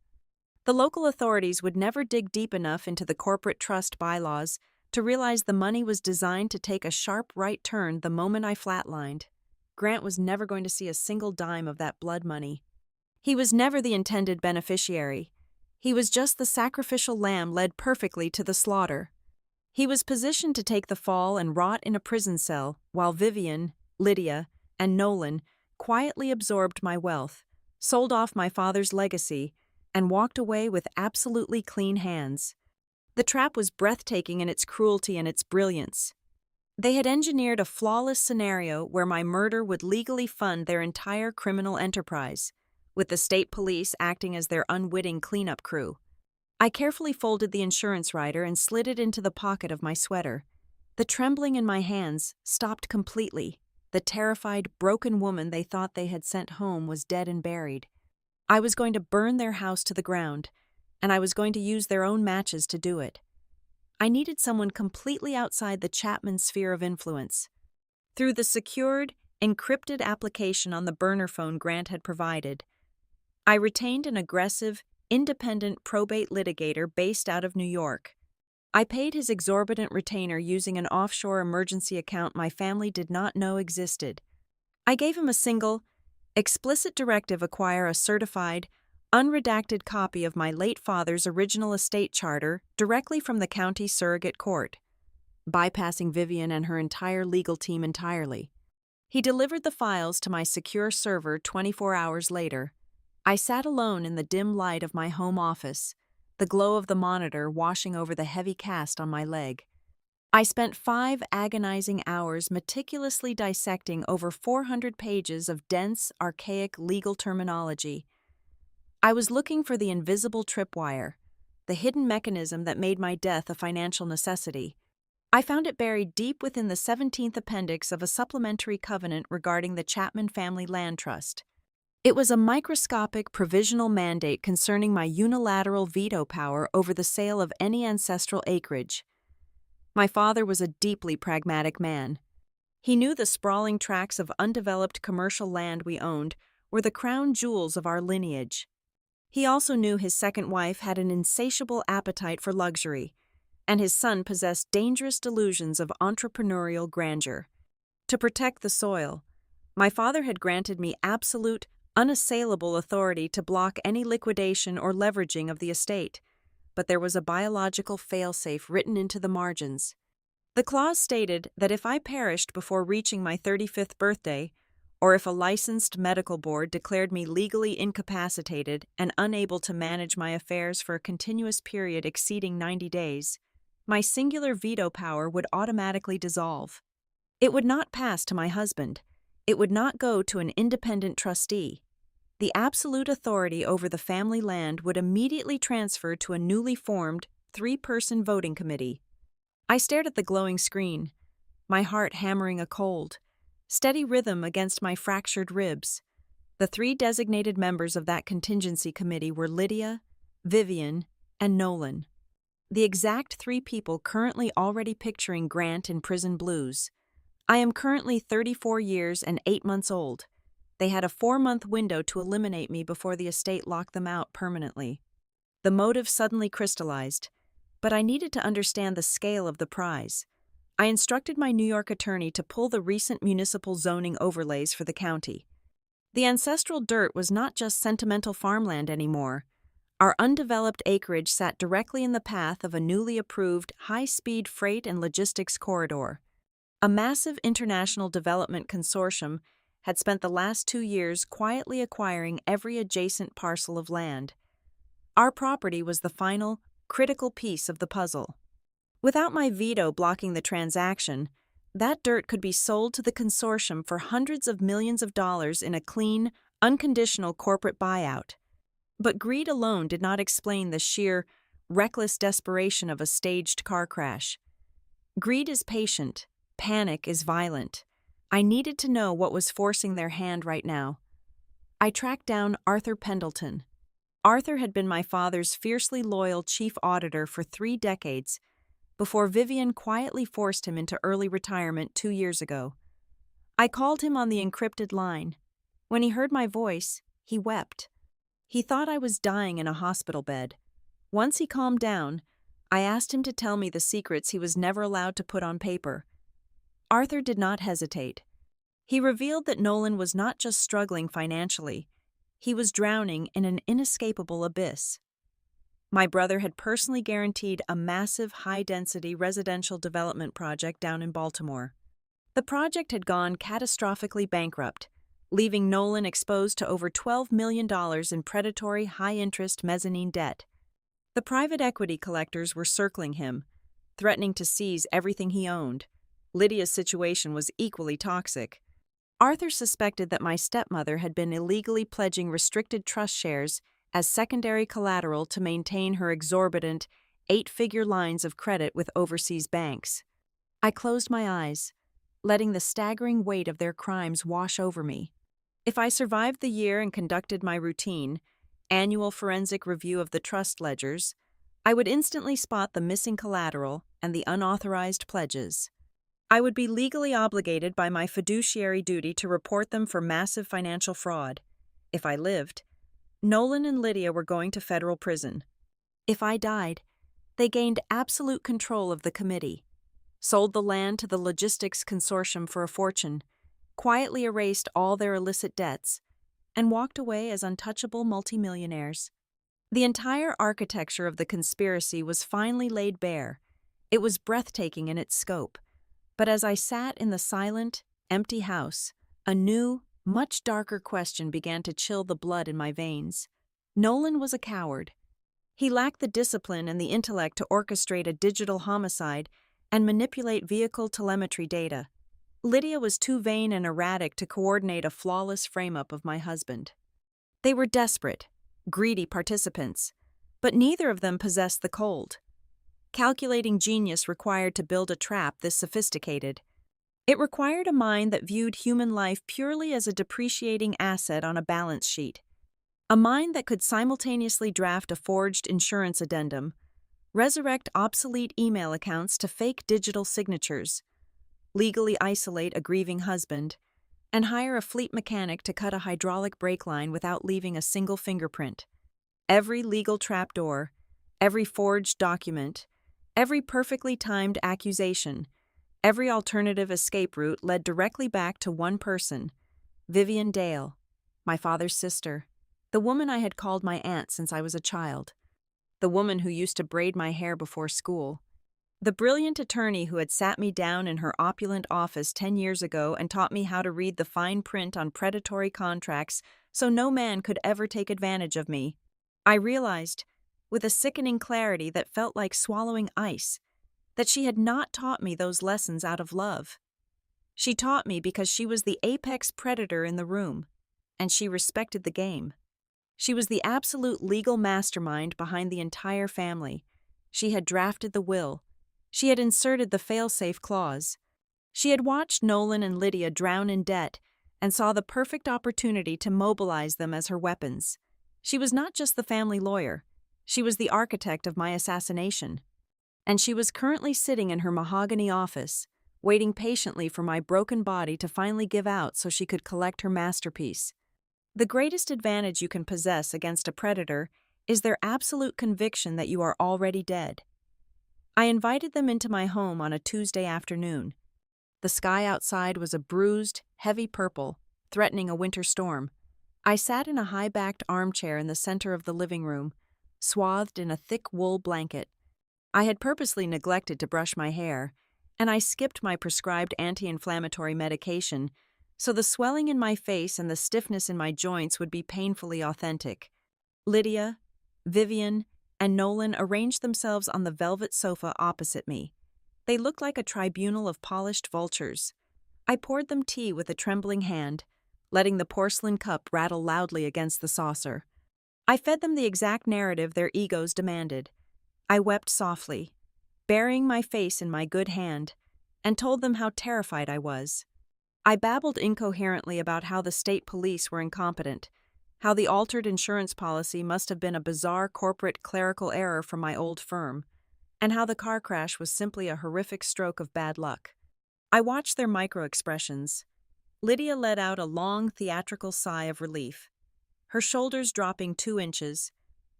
The local authorities would never dig deep enough into the corporate trust bylaws to realize the money was designed to take a sharp right turn the moment I flatlined. Grant was never going to see a single dime of that blood money. He was never the intended beneficiary. He was just the sacrificial lamb led perfectly to the slaughter. He was positioned to take the fall and rot in a prison cell while Vivian, Lydia, and Nolan quietly absorbed my wealth, sold off my father's legacy, and walked away with absolutely clean hands. The trap was breathtaking in its cruelty and its brilliance. They had engineered a flawless scenario where my murder would legally fund their entire criminal enterprise, with the state police acting as their unwitting cleanup crew. I carefully folded the insurance rider and slid it into the pocket of my sweater. The trembling in my hands stopped completely. The terrified, broken woman they thought they had sent home was dead and buried. I was going to burn their house to the ground, and I was going to use their own matches to do it. I needed someone completely outside the Chapman sphere of influence. Through the secured, encrypted application on the burner phone Grant had provided, I retained an aggressive, independent probate litigator based out of New York. I paid his exorbitant retainer using an offshore emergency account my family did not know existed. I gave him a single, explicit directive: acquire a certified, unredacted copy of my late father's original estate charter directly from the county surrogate court, bypassing Vivian and her entire legal team entirely. He delivered the files to my secure server 24 hours later. I sat alone in the dim light of my home office, the glow of the monitor washing over the heavy cast on my leg. I spent 5 agonizing hours meticulously dissecting over 400 pages of dense, archaic legal terminology. I was looking for the invisible tripwire, the hidden mechanism that made my death a financial necessity. I found it buried deep within the 17th appendix of a supplementary covenant regarding the Chapman Family Land Trust. It was a microscopic provisional mandate concerning my unilateral veto power over the sale of any ancestral acreage. My father was a deeply pragmatic man. He knew the sprawling tracts of undeveloped commercial land we owned were the crown jewels of our lineage. He also knew his second wife had an insatiable appetite for luxury, and his son possessed dangerous delusions of entrepreneurial grandeur. To protect the soil, my father had granted me absolute, unassailable authority to block any liquidation or leveraging of the estate, but there was a biological failsafe written into the margins. The clause stated that if I perished before reaching my 35th birthday, or if a licensed medical board declared me legally incapacitated and unable to manage my affairs for a continuous period exceeding 90 days, my singular veto power would automatically dissolve. It would not pass to my husband. It would not go to an independent trustee. The absolute authority over the family land would immediately transfer to a newly formed 3-person voting committee. I stared at the glowing screen, my heart hammering a cold, steady rhythm against my fractured ribs. The 3 designated members of that contingency committee were Lydia, Vivian, and Nolan. The exact 3 people currently already picturing Grant in prison blues. I am currently 34 years and 8 months old. They had a 4-month window to eliminate me before the estate locked them out permanently. The motive suddenly crystallized, but I needed to understand the scale of the prize. I instructed my New York attorney to pull the recent municipal zoning overlays for the county. The ancestral dirt was not just sentimental farmland anymore. Our undeveloped acreage sat directly in the path of a newly approved high-speed freight and logistics corridor. A massive international development consortium had spent the last 2 years quietly acquiring every adjacent parcel of land. Our property was the final, critical piece of the puzzle. Without my veto blocking the transaction, that dirt could be sold to the consortium for hundreds of millions of dollars in a clean, unconditional corporate buyout. But greed alone did not explain the sheer, reckless desperation of a staged car crash. Greed is patient. Panic is violent. I needed to know what was forcing their hand right now. I tracked down Arthur Pendleton. Arthur had been my father's fiercely loyal chief auditor for 3 decades, before Vivian quietly forced him into early retirement 2 years ago. I called him on the encrypted line. When he heard my voice, he wept. He thought I was dying in a hospital bed. Once he calmed down, I asked him to tell me the secrets he was never allowed to put on paper. Arthur did not hesitate. He revealed that Nolan was not just struggling financially, he was drowning in an inescapable abyss. My brother had personally guaranteed a massive, high-density residential development project down in Baltimore. The project had gone catastrophically bankrupt, leaving Nolan exposed to over $12 million in predatory, high-interest mezzanine debt. The private equity collectors were circling him, threatening to seize everything he owned. Lydia's situation was equally toxic. Arthur suspected that my stepmother had been illegally pledging restricted trust shares as secondary collateral to maintain her exorbitant, 8-figure lines of credit with overseas banks. I closed my eyes, letting the staggering weight of their crimes wash over me. If I survived the year and conducted my routine, annual forensic review of the trust ledgers, I would instantly spot the missing collateral and the unauthorized pledges. I would be legally obligated by my fiduciary duty to report them for massive financial fraud. If I lived, Nolan and Lydia were going to federal prison. If I died, they gained absolute control of the committee, sold the land to the logistics consortium for a fortune, quietly erased all their illicit debts, and walked away as untouchable multimillionaires. The entire architecture of the conspiracy was finally laid bare. It was breathtaking in its scope. But as I sat in the silent, empty house, a new, much darker question began to chill the blood in my veins. Nolan was a coward. He lacked the discipline and the intellect to orchestrate a digital homicide and manipulate vehicle telemetry data. Lydia was too vain and erratic to coordinate a flawless frame-up of my husband. They were desperate, greedy participants, but neither of them possessed the cold, calculating genius required to build a trap this sophisticated. It required a mind that viewed human life purely as a depreciating asset on a balance sheet. A mind that could simultaneously draft a forged insurance addendum, resurrect obsolete email accounts to fake digital signatures, legally isolate a grieving husband, and hire a fleet mechanic to cut a hydraulic brake line without leaving a single fingerprint. Every legal trapdoor, every forged document, every perfectly timed accusation, every alternative escape route led directly back to one person, Vivian Dale, my father's sister, the woman I had called my aunt since I was a child, the woman who used to braid my hair before school, the brilliant attorney who had sat me down in her opulent office 10 years ago and taught me how to read the fine print on predatory contracts so no man could ever take advantage of me. I realized, with a sickening clarity that felt like swallowing ice, that she had not taught me those lessons out of love. She taught me because she was the apex predator in the room, and she respected the game. She was the absolute legal mastermind behind the entire family. She had drafted the will. She had inserted the fail-safe clause. She had watched Nolan and Lydia drown in debt and saw the perfect opportunity to mobilize them as her weapons. She was not just the family lawyer. She was the architect of my assassination. And she was currently sitting in her mahogany office, waiting patiently for my broken body to finally give out so she could collect her masterpiece. The greatest advantage you can possess against a predator is their absolute conviction that you are already dead. I invited them into my home on a Tuesday afternoon. The sky outside was a bruised, heavy purple, threatening a winter storm. I sat in a high-backed armchair in the center of the living room, swathed in a thick wool blanket. I had purposely neglected to brush my hair, and I skipped my prescribed anti-inflammatory medication, so the swelling in my face and the stiffness in my joints would be painfully authentic. Lydia, Vivian, and Nolan arranged themselves on the velvet sofa opposite me. They looked like a tribunal of polished vultures. I poured them tea with a trembling hand, letting the porcelain cup rattle loudly against the saucer. I fed them the exact narrative their egos demanded. I wept softly, burying my face in my good hand, and told them how terrified I was. I babbled incoherently about how the state police were incompetent, how the altered insurance policy must have been a bizarre corporate clerical error from my old firm, and how the car crash was simply a horrific stroke of bad luck. I watched their micro-expressions. Lydia let out a long, theatrical sigh of relief. her shoulders dropping 2 inches.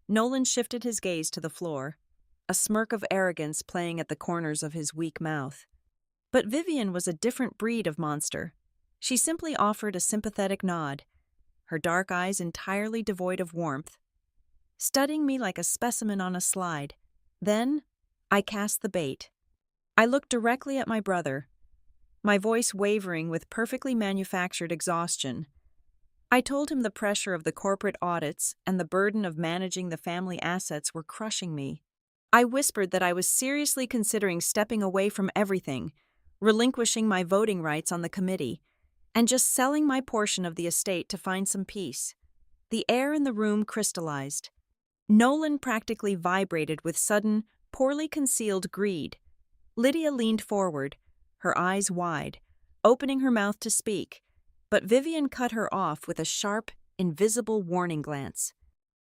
Nolan shifted his gaze to the floor, a smirk of arrogance playing at the corners of his weak mouth. But Vivian was a different breed of monster. She simply offered a sympathetic nod, her dark eyes entirely devoid of warmth, studying me like a specimen on a slide. Then, I cast the bait. I looked directly at my brother, my voice wavering with perfectly manufactured exhaustion. I told him the pressure of the corporate audits and the burden of managing the family assets were crushing me. I whispered that I was seriously considering stepping away from everything, relinquishing my voting rights on the committee, and just selling my portion of the estate to find some peace. The air in the room crystallized. Nolan practically vibrated with sudden, poorly concealed greed. Lydia leaned forward, her eyes wide, opening her mouth to speak, but Vivian cut her off with a sharp, invisible warning glance.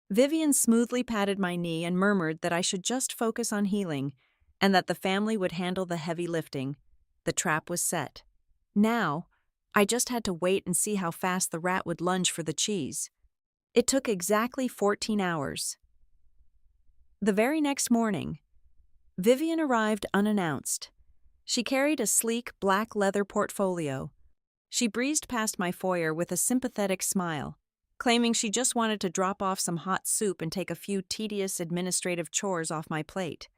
Vivian smoothly patted my knee and murmured that I should just focus on healing, and that the family would handle the heavy lifting. The trap was set. Now, I just had to wait and see how fast the rat would lunge for the cheese. It took exactly 14 hours. The very next morning, Vivian arrived unannounced. She carried a sleek black leather portfolio. She breezed past my foyer with a sympathetic smile, claiming she just wanted to drop off some hot soup and take a few tedious administrative chores off my plate.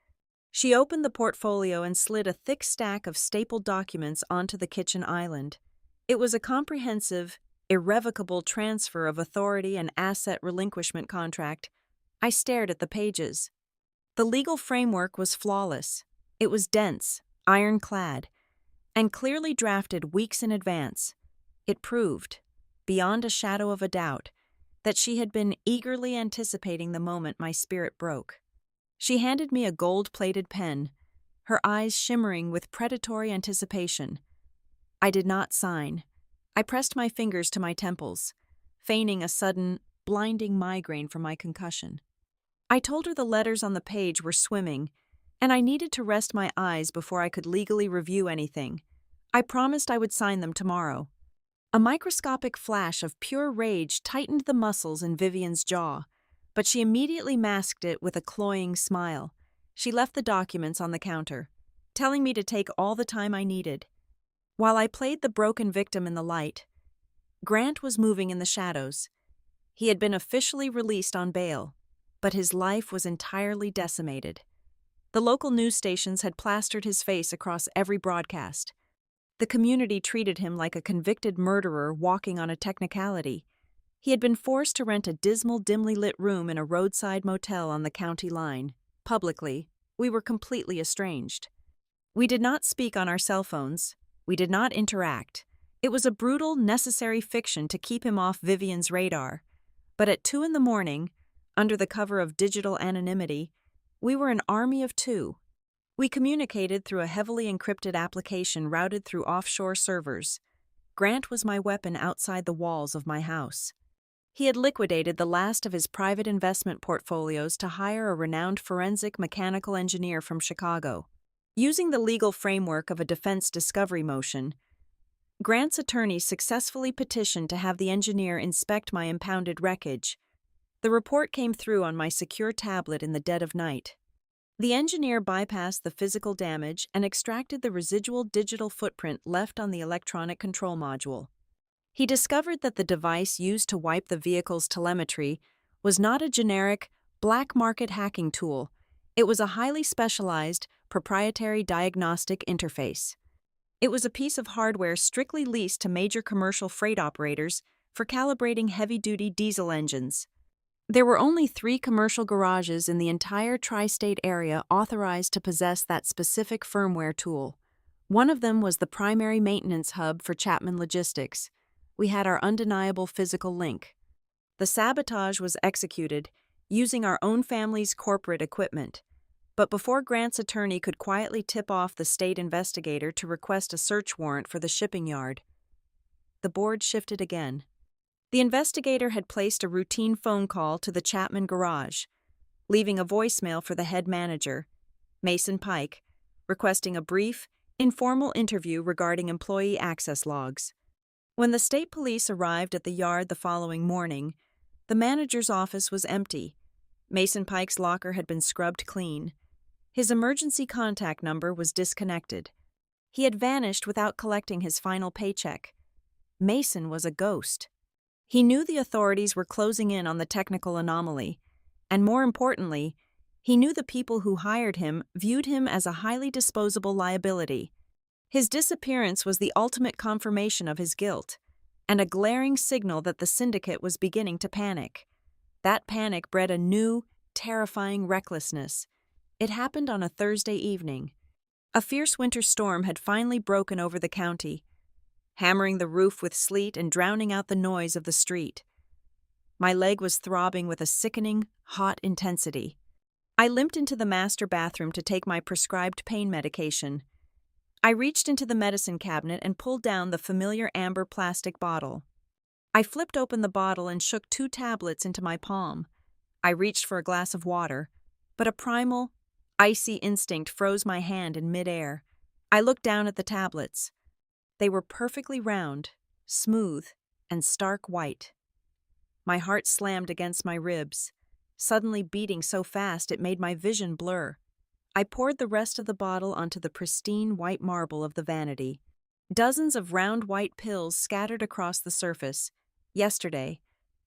She opened the portfolio and slid a thick stack of stapled documents onto the kitchen island. It was a comprehensive, irrevocable transfer of authority and asset relinquishment contract. I stared at the pages. The legal framework was flawless. It was dense, ironclad, and clearly drafted weeks in advance. It proved, beyond a shadow of a doubt, that she had been eagerly anticipating the moment my spirit broke. She handed me a gold-plated pen, her eyes shimmering with predatory anticipation. I did not sign. I pressed my fingers to my temples, feigning a sudden, blinding migraine from my concussion. I told her the letters on the page were swimming, and I needed to rest my eyes before I could legally review anything. I promised I would sign them tomorrow. A microscopic flash of pure rage tightened the muscles in Vivian's jaw, but she immediately masked it with a cloying smile. She left the documents on the counter, telling me to take all the time I needed. While I played the broken victim in the light, Grant was moving in the shadows. He had been officially released on bail, but his life was entirely decimated. The local news stations had plastered his face across every broadcast. The community treated him like a convicted murderer walking on a technicality. He had been forced to rent a dismal, dimly lit room in a roadside motel on the county line. Publicly, we were completely estranged. We did not speak on our cell phones. We did not interact. It was a brutal, necessary fiction to keep him off Vivian's radar. But at 2 a.m, under the cover of digital anonymity, we were an army of two. We communicated through a heavily encrypted application routed through offshore servers. Grant was my weapon outside the walls of my house. He had liquidated the last of his private investment portfolios to hire a renowned forensic mechanical engineer from Chicago. Using the legal framework of a defense discovery motion, Grant's attorney successfully petitioned to have the engineer inspect my impounded wreckage. The report came through on my secure tablet in the dead of night. The engineer bypassed the physical damage and extracted the residual digital footprint left on the electronic control module. He discovered that the device used to wipe the vehicle's telemetry was not a generic, black market hacking tool. It was a highly specialized, proprietary diagnostic interface. It was a piece of hardware strictly leased to major commercial freight operators for calibrating heavy-duty diesel engines. There were only 3 commercial garages in the entire tri-state area authorized to possess that specific firmware tool. One of them was the primary maintenance hub for Chapman Logistics. We had our undeniable physical link. The sabotage was executed using our own family's corporate equipment. But before Grant's attorney could quietly tip off the state investigator to request a search warrant for the shipping yard, the board shifted again. The investigator had placed a routine phone call to the Chapman garage, leaving a voicemail for the head manager, Mason Pike, requesting a brief, informal interview regarding employee access logs. When the state police arrived at the yard the following morning, The manager's office was empty. Mason Pike's locker had been scrubbed clean. His emergency contact number was disconnected. He had vanished without collecting his final paycheck. Mason was a ghost. He knew the authorities were closing in on the technical anomaly, and more importantly, he knew the people who hired him viewed him as a highly disposable liability. His disappearance was the ultimate confirmation of his guilt, and a glaring signal that the syndicate was beginning to panic. That panic bred a new, terrifying recklessness. It happened on a Thursday evening. A fierce winter storm had finally broken over the county, hammering the roof with sleet and drowning out the noise of the street. My leg was throbbing with a sickening, hot intensity. I limped into the master bathroom to take my prescribed pain medication. I reached into the medicine cabinet and pulled down the familiar amber plastic bottle. I flipped open the bottle and shook 2 tablets into my palm. I reached for a glass of water, but a primal, icy instinct froze my hand in midair. I looked down at the tablets. They were perfectly round, smooth, and stark white. My heart slammed against my ribs, suddenly beating so fast it made my vision blur. I poured the rest of the bottle onto the pristine white marble of the vanity. Dozens of round white pills scattered across the surface. Yesterday,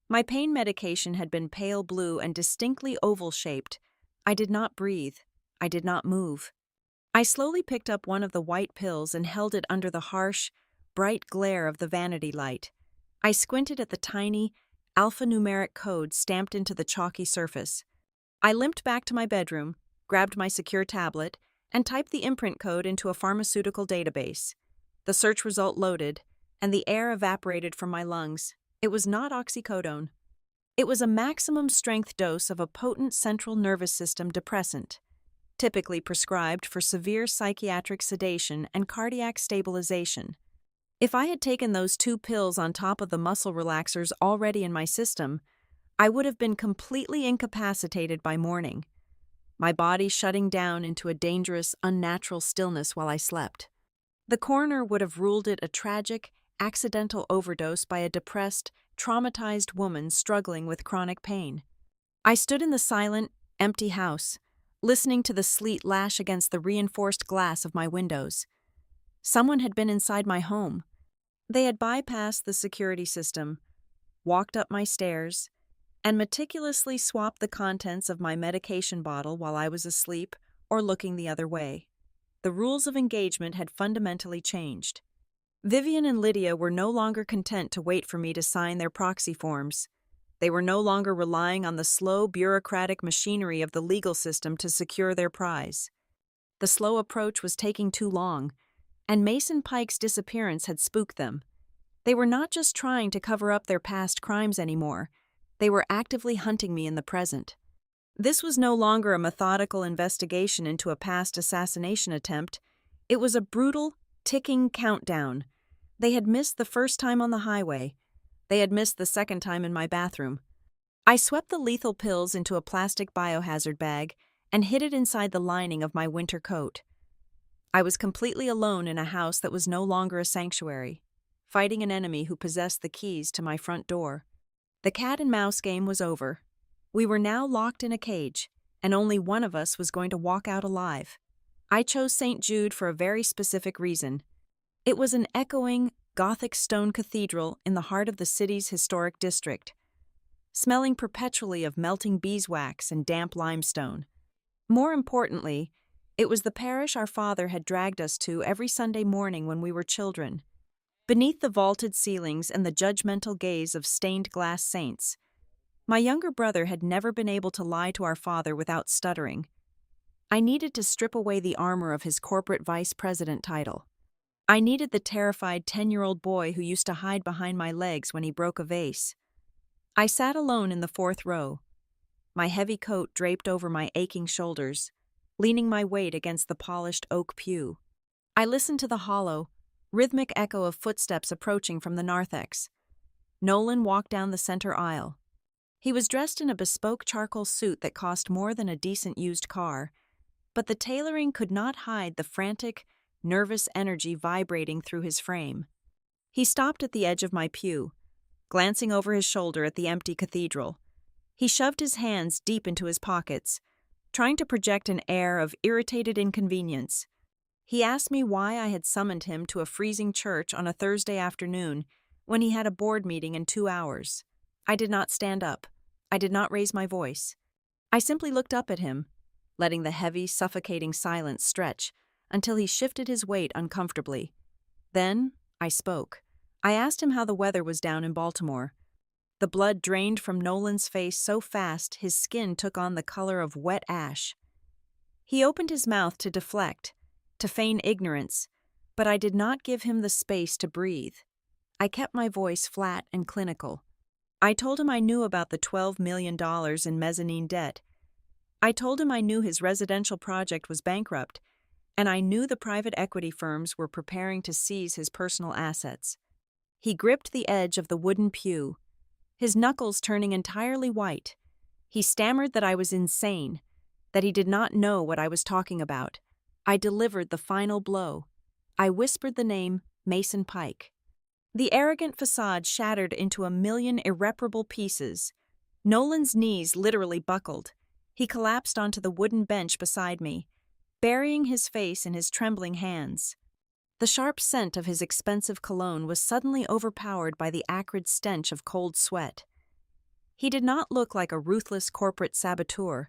my pain medication had been pale blue and distinctly oval-shaped. I did not breathe. I did not move. I slowly picked up one of the white pills and held it under the harsh, bright glare of the vanity light. I squinted at the tiny, alphanumeric code stamped into the chalky surface. I limped back to my bedroom, grabbed my secure tablet, and typed the imprint code into a pharmaceutical database. The search result loaded, and the air evaporated from my lungs. It was not oxycodone. It was a maximum strength dose of a potent central nervous system depressant, typically prescribed for severe psychiatric sedation and cardiac stabilization. If I had taken those 2 pills on top of the muscle relaxers already in my system, I would have been completely incapacitated by morning, my body shutting down into a dangerous, unnatural stillness while I slept. The coroner would have ruled it a tragic, accidental overdose by a depressed, traumatized woman struggling with chronic pain. I stood in the silent, empty house, listening to the sleet lash against the reinforced glass of my windows. Someone had been inside my home. They had bypassed the security system, walked up my stairs, and meticulously swapped the contents of my medication bottle while I was asleep or looking the other way. The rules of engagement had fundamentally changed. Vivian and Lydia were no longer content to wait for me to sign their proxy forms. They were no longer relying on the slow, bureaucratic machinery of the legal system to secure their prize. The slow approach was taking too long, and Mason Pike's disappearance had spooked them. They were not just trying to cover up their past crimes anymore. They were actively hunting me in the present. This was no longer a methodical investigation into a past assassination attempt. It was a brutal, ticking countdown. They had missed the first time on the highway. They had missed the second time in my bathroom. I swept the lethal pills into a plastic biohazard bag and hid it inside the lining of my winter coat. I was completely alone in a house that was no longer a sanctuary, fighting an enemy who possessed the keys to my front door. The cat and mouse game was over. We were now locked in a cage, and only one of us was going to walk out alive. I chose St. Jude for a very specific reason. It was an echoing, Gothic stone cathedral in the heart of the city's historic district, smelling perpetually of melting beeswax and damp limestone. More importantly, it was the parish our father had dragged us to every Sunday morning when we were children. Beneath the vaulted ceilings and the judgmental gaze of stained glass saints, my younger brother had never been able to lie to our father without stuttering. I needed to strip away the armor of his corporate vice president title. I needed the terrified 10-year-old boy who used to hide behind my legs when he broke a vase. I sat alone in the 4th row, my heavy coat draped over my aching shoulders, leaning my weight against the polished oak pew. I listened to the hollow, rhythmic echo of footsteps approaching from the narthex. Nolan walked down the center aisle. He was dressed in a bespoke charcoal suit that cost more than a decent used car, but the tailoring could not hide the frantic, nervous energy vibrating through his frame. He stopped at the edge of my pew, glancing over his shoulder at the empty cathedral. He shoved his hands deep into his pockets, trying to project an air of irritated inconvenience. He asked me why I had summoned him to a freezing church on a Thursday afternoon when he had a board meeting in 2 hours. I did not stand up. I did not raise my voice. I simply looked up at him, letting the heavy, suffocating silence stretch until he shifted his weight uncomfortably. Then I spoke. I asked him how the weather was down in Baltimore. The blood drained from Nolan's face so fast his skin took on the color of wet ash. He opened his mouth to deflect, to feign ignorance, but I did not give him the space to breathe. I kept my voice flat and clinical. I told him I knew about the $12 million in mezzanine debt. I told him I knew his residential project was bankrupt, and I knew the private equity firms were preparing to seize his personal assets. He gripped the edge of the wooden pew, his knuckles turning entirely white. He stammered that I was insane, that he did not know what I was talking about. I delivered the final blow. I whispered the name Mason Pike. The arrogant facade shattered into a million irreparable pieces. Nolan's knees literally buckled. He collapsed onto the wooden bench beside me, burying his face in his trembling hands. The sharp scent of his expensive cologne was suddenly overpowered by the acrid stench of cold sweat. He did not look like a ruthless corporate saboteur.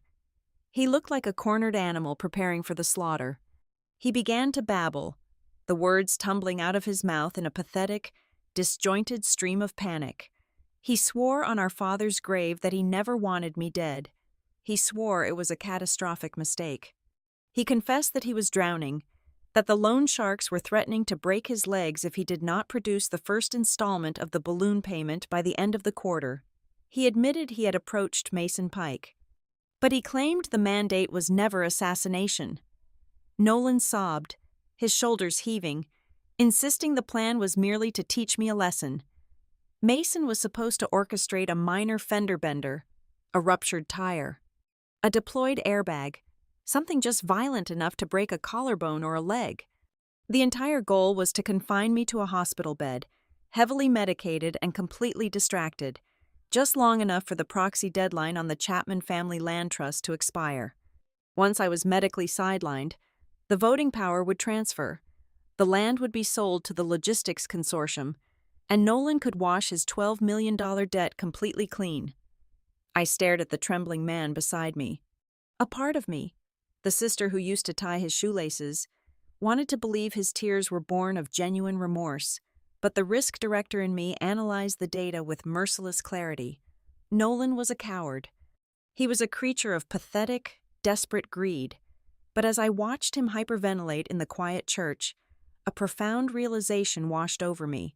He looked like a cornered animal preparing for the slaughter. He began to babble, the words tumbling out of his mouth in a pathetic, disjointed stream of panic. He swore on our father's grave that he never wanted me dead. He swore it was a catastrophic mistake. He confessed that he was drowning, that the loan sharks were threatening to break his legs if he did not produce the first installment of the balloon payment by the end of the quarter. He admitted he had approached Mason Pike. But he claimed the mandate was never assassination. Nolan sobbed, his shoulders heaving, insisting the plan was merely to teach me a lesson. Mason was supposed to orchestrate a minor fender bender, a ruptured tire, a deployed airbag, something just violent enough to break a collarbone or a leg. The entire goal was to confine me to a hospital bed, heavily medicated and completely distracted, just long enough for the proxy deadline on the Chapman family land trust to expire. Once I was medically sidelined, the voting power would transfer. The land would be sold to the logistics consortium, and Nolan could wash his $12 million debt completely clean. I stared at the trembling man beside me. A part of me, the sister who used to tie his shoelaces, wanted to believe his tears were born of genuine remorse, but the risk director in me analyzed the data with merciless clarity. Nolan was a coward. He was a creature of pathetic, desperate greed. But as I watched him hyperventilate in the quiet church, a profound realization washed over me.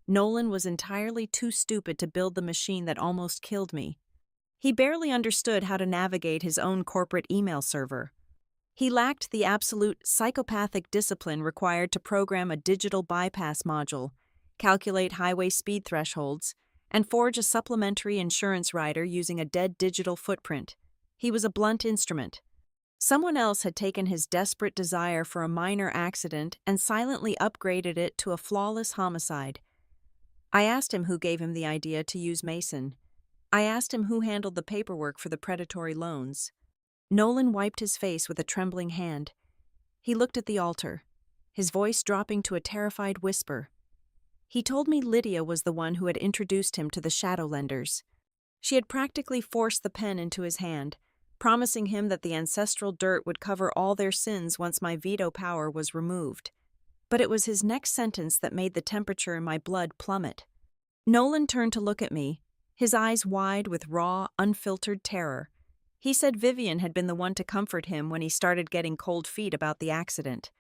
Nolan was entirely too stupid to build the machine that almost killed me. He barely understood how to navigate his own corporate email server. He lacked the absolute psychopathic discipline required to program a digital bypass module, calculate highway speed thresholds, and forge a supplementary insurance rider using a dead digital footprint. He was a blunt instrument. Someone else had taken his desperate desire for a minor accident and silently upgraded it to a flawless homicide. I asked him who gave him the idea to use Mason. I asked him who handled the paperwork for the predatory loans. Nolan wiped his face with a trembling hand. He looked at the altar, his voice dropping to a terrified whisper. He told me Lydia was the one who had introduced him to the shadow lenders. She had practically forced the pen into his hand, promising him that the ancestral dirt would cover all their sins once my veto power was removed. But it was his next sentence that made the temperature in my blood plummet. Nolan turned to look at me, his eyes wide with raw, unfiltered terror. He said Vivian had been the one to comfort him when he started getting cold feet about the accident.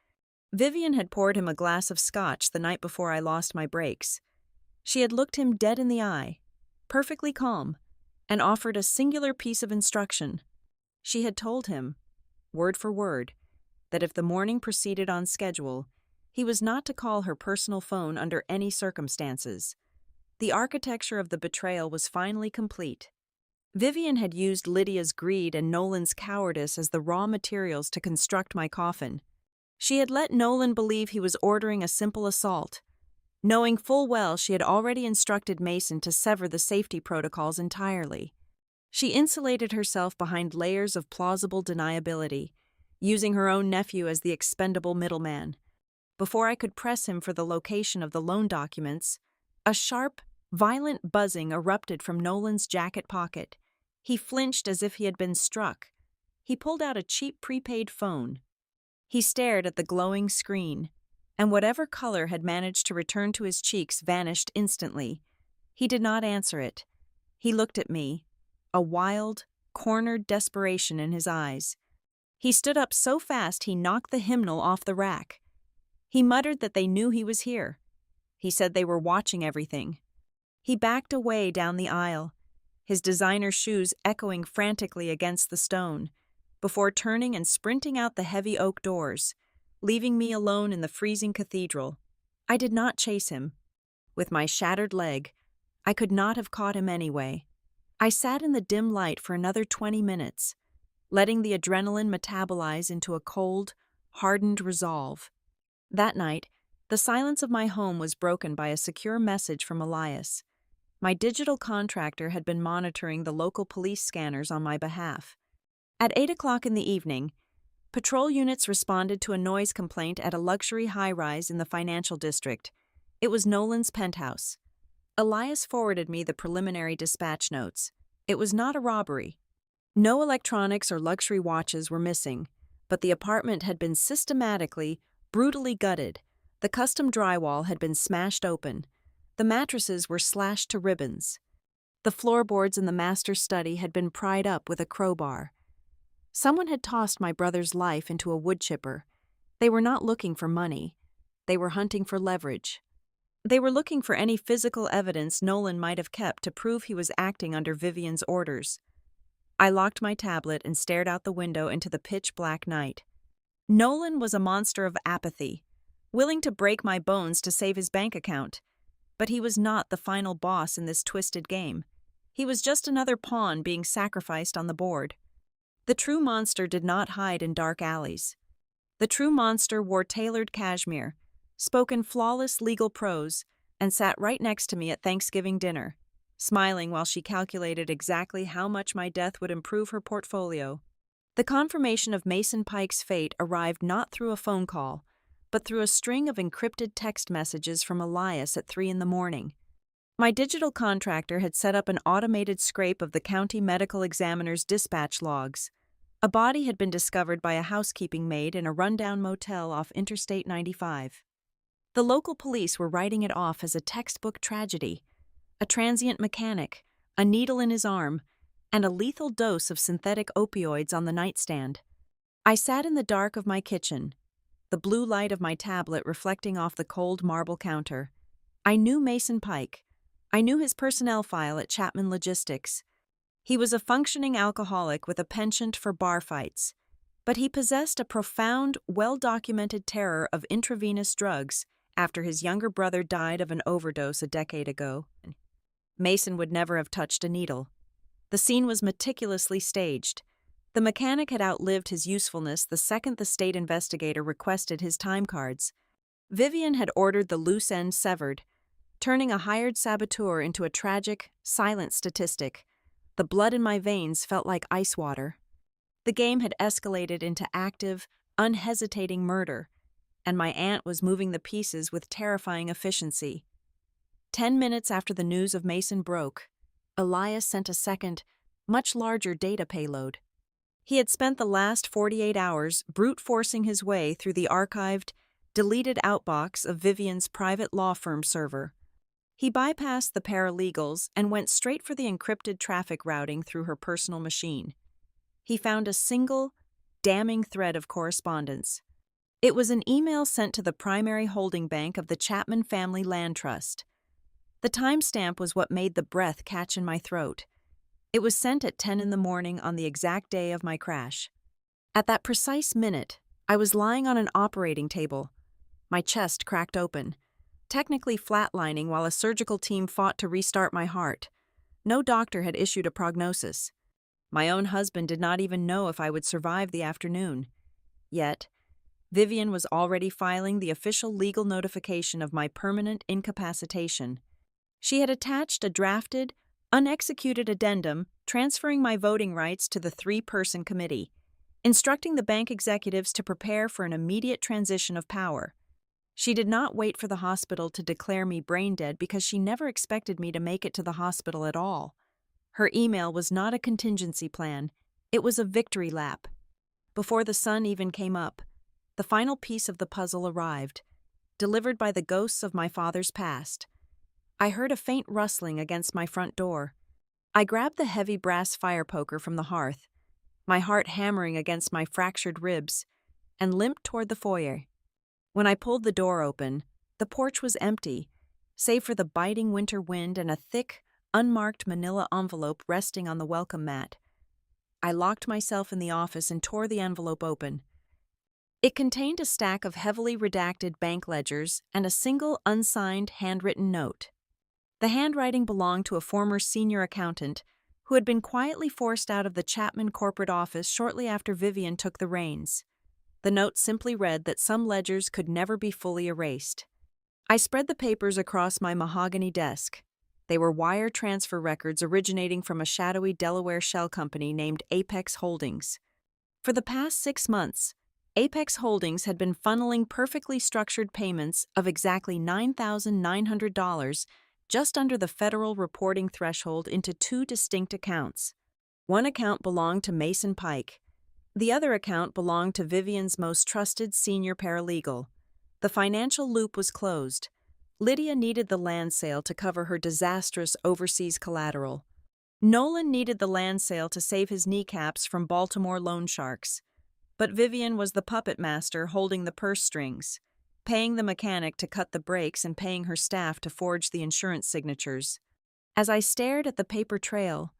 Vivian had poured him a glass of scotch the night before I lost my brakes. She had looked him dead in the eye, perfectly calm, and offered a singular piece of instruction. She had told him, word for word, that if the morning proceeded on schedule, he was not to call her personal phone under any circumstances. The architecture of the betrayal was finally complete. Vivian had used Lydia's greed and Nolan's cowardice as the raw materials to construct my coffin. She had let Nolan believe he was ordering a simple assault. knowing full well she had already instructed Mason to sever the safety protocols entirely. She insulated herself behind layers of plausible deniability, using her own nephew as the expendable middleman. Before I could press him for the location of the loan documents, a sharp, violent buzzing erupted from Nolan's jacket pocket. He flinched as if he had been struck. He pulled out a cheap prepaid phone. He stared at the glowing screen, and whatever color had managed to return to his cheeks vanished instantly. He did not answer it. He looked at me, a wild, cornered desperation in his eyes. He stood up so fast he knocked the hymnal off the rack. He muttered that they knew he was here. He said they were watching everything. He backed away down the aisle, his designer shoes echoing frantically against the stone, before turning and sprinting out the heavy oak doors, leaving me alone in the freezing cathedral. I did not chase him. With my shattered leg, I could not have caught him anyway. I sat in the dim light for another 20 minutes, letting the adrenaline metabolize into a cold, hardened resolve. That night, the silence of my home was broken by a secure message from Elias. My digital contractor had been monitoring the local police scanners on my behalf. At 8 o'clock in the evening, patrol units responded to a noise complaint at a luxury high-rise in the financial district. It was Nolan's penthouse. Elias forwarded me the preliminary dispatch notes. It was not a robbery. No electronics or luxury watches were missing, but the apartment had been systematically, brutally gutted. The custom drywall had been smashed open. The mattresses were slashed to ribbons. The floorboards in the master study had been pried up with a crowbar. Someone had tossed my brother's life into a wood chipper. They were not looking for money. They were hunting for leverage. They were looking for any physical evidence Nolan might have kept to prove he was acting under Vivian's orders. I locked my tablet and stared out the window into the pitch-black night. Nolan was a monster of apathy, willing to break my bones to save his bank account. But he was not the final boss in this twisted game. He was just another pawn being sacrificed on the board. The true monster did not hide in dark alleys. The true monster wore tailored cashmere, spoke in flawless legal prose, and sat right next to me at Thanksgiving dinner, smiling while she calculated exactly how much my death would improve her portfolio. The confirmation of Mason Pike's fate arrived not through a phone call, but through a string of encrypted text messages from Elias at 3 a.m. My digital contractor had set up an automated scrape of the county medical examiner's dispatch logs. A body had been discovered by a housekeeping maid in a rundown motel off Interstate 95. The local police were writing it off as a textbook tragedy. A transient mechanic, a needle in his arm, and a lethal dose of synthetic opioids on the nightstand. I sat in the dark of my kitchen, the blue light of my tablet reflecting off the cold marble counter. I knew Mason Pike. I knew his personnel file at Chapman Logistics. He was a functioning alcoholic with a penchant for bar fights, but he possessed a profound, well-documented terror of intravenous drugs after his younger brother died of an overdose a decade ago. Mason would never have touched a needle. The scene was meticulously staged. The mechanic had outlived his usefulness the second the state investigator requested his time cards. Vivian had ordered the loose end severed, turning a hired saboteur into a tragic, silent statistic. The blood in my veins felt like ice water. The game had escalated into active, unhesitating murder, and my aunt was moving the pieces with terrifying efficiency. 10 minutes after the news of Mason broke, Elias sent a second, much larger data payload. He had spent the last 48 hours brute-forcing his way through the archived, deleted outbox of Vivian's private law firm server. He bypassed the paralegals and went straight for the encrypted traffic routing through her personal machine. He found a single, damning thread of correspondence. It was an email sent to the primary holding bank of the Chapman Family Land Trust. The timestamp was what made the breath catch in my throat. It was sent at 10 a.m. on the exact day of my crash. At that precise minute, I was lying on an operating table, my chest cracked open, technically flatlining while a surgical team fought to restart my heart. No doctor had issued a prognosis. My own husband did not even know if I would survive the afternoon. Yet, Vivian was already filing the official legal notification of my permanent incapacitation. She had attached a drafted, unexecuted addendum transferring my voting rights to the three-person committee, instructing the bank executives to prepare for an immediate transition of power. She did not wait for the hospital to declare me brain dead because she never expected me to make it to the hospital at all. Her email was not a contingency plan, it was a victory lap. Before the sun even came up, the final piece of the puzzle arrived, delivered by the ghosts of my father's past. I heard a faint rustling against my front door. I grabbed the heavy brass fire poker from the hearth, my heart hammering against my fractured ribs, and limped toward the foyer. When I pulled the door open, the porch was empty, save for the biting winter wind and a thick, unmarked manila envelope resting on the welcome mat. I locked myself in the office and tore the envelope open. It contained a stack of heavily redacted bank ledgers and a single unsigned handwritten note. The handwriting belonged to a former senior accountant who had been quietly forced out of the Chapman corporate office shortly after Vivian took the reins. The note simply read that some ledgers could never be fully erased. I spread the papers across my mahogany desk. They were wire transfer records originating from a shadowy Delaware shell company named Apex Holdings. For the past 6 months, Apex Holdings had been funneling perfectly structured payments of exactly $9,900 just under the federal reporting threshold into 2 distinct accounts. One account belonged to Mason Pike. The other account belonged to Vivian's most trusted senior paralegal. The financial loop was closed. Lydia needed the land sale to cover her disastrous overseas collateral. Nolan needed the land sale to save his kneecaps from Baltimore loan sharks. But Vivian was the puppet master holding the purse strings, paying the mechanic to cut the brakes and paying her staff to forge the insurance signatures. As I stared at the paper trail,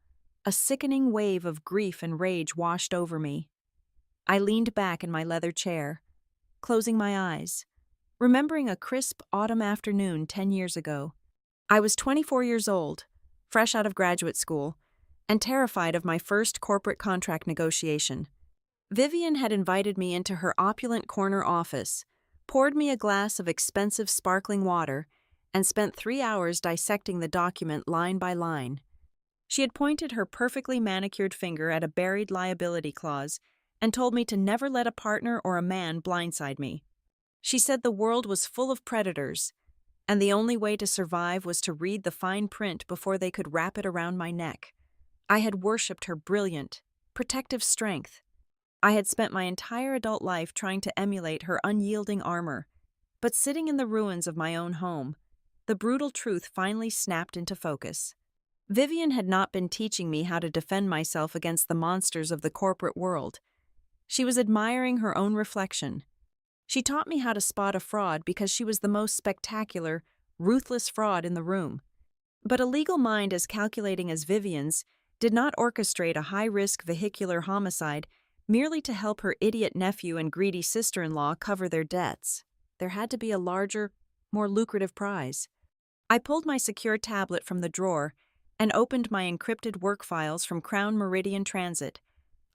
a sickening wave of grief and rage washed over me. I leaned back in my leather chair, closing my eyes, remembering a crisp autumn afternoon 10 years ago. I was 24 years old, fresh out of graduate school, and terrified of my first corporate contract negotiation. Vivian had invited me into her opulent corner office, poured me a glass of expensive sparkling water, and spent 3 hours dissecting the document line by line. She had pointed her perfectly manicured finger at a buried liability clause and told me to never let a partner or a man blindside me. She said the world was full of predators, and the only way to survive was to read the fine print before they could wrap it around my neck. I had worshipped her brilliant, protective strength. I had spent my entire adult life trying to emulate her unyielding armor, but sitting in the ruins of my own home, the brutal truth finally snapped into focus. Vivian had not been teaching me how to defend myself against the monsters of the corporate world. She was admiring her own reflection. She taught me how to spot a fraud because she was the most spectacular, ruthless fraud in the room. But a legal mind as calculating as Vivian's did not orchestrate a high-risk vehicular homicide merely to help her idiot nephew and greedy sister-in-law cover their debts. There had to be a larger, more lucrative prize. I pulled my secure tablet from the drawer and opened my encrypted work files from Crown Meridian Transit.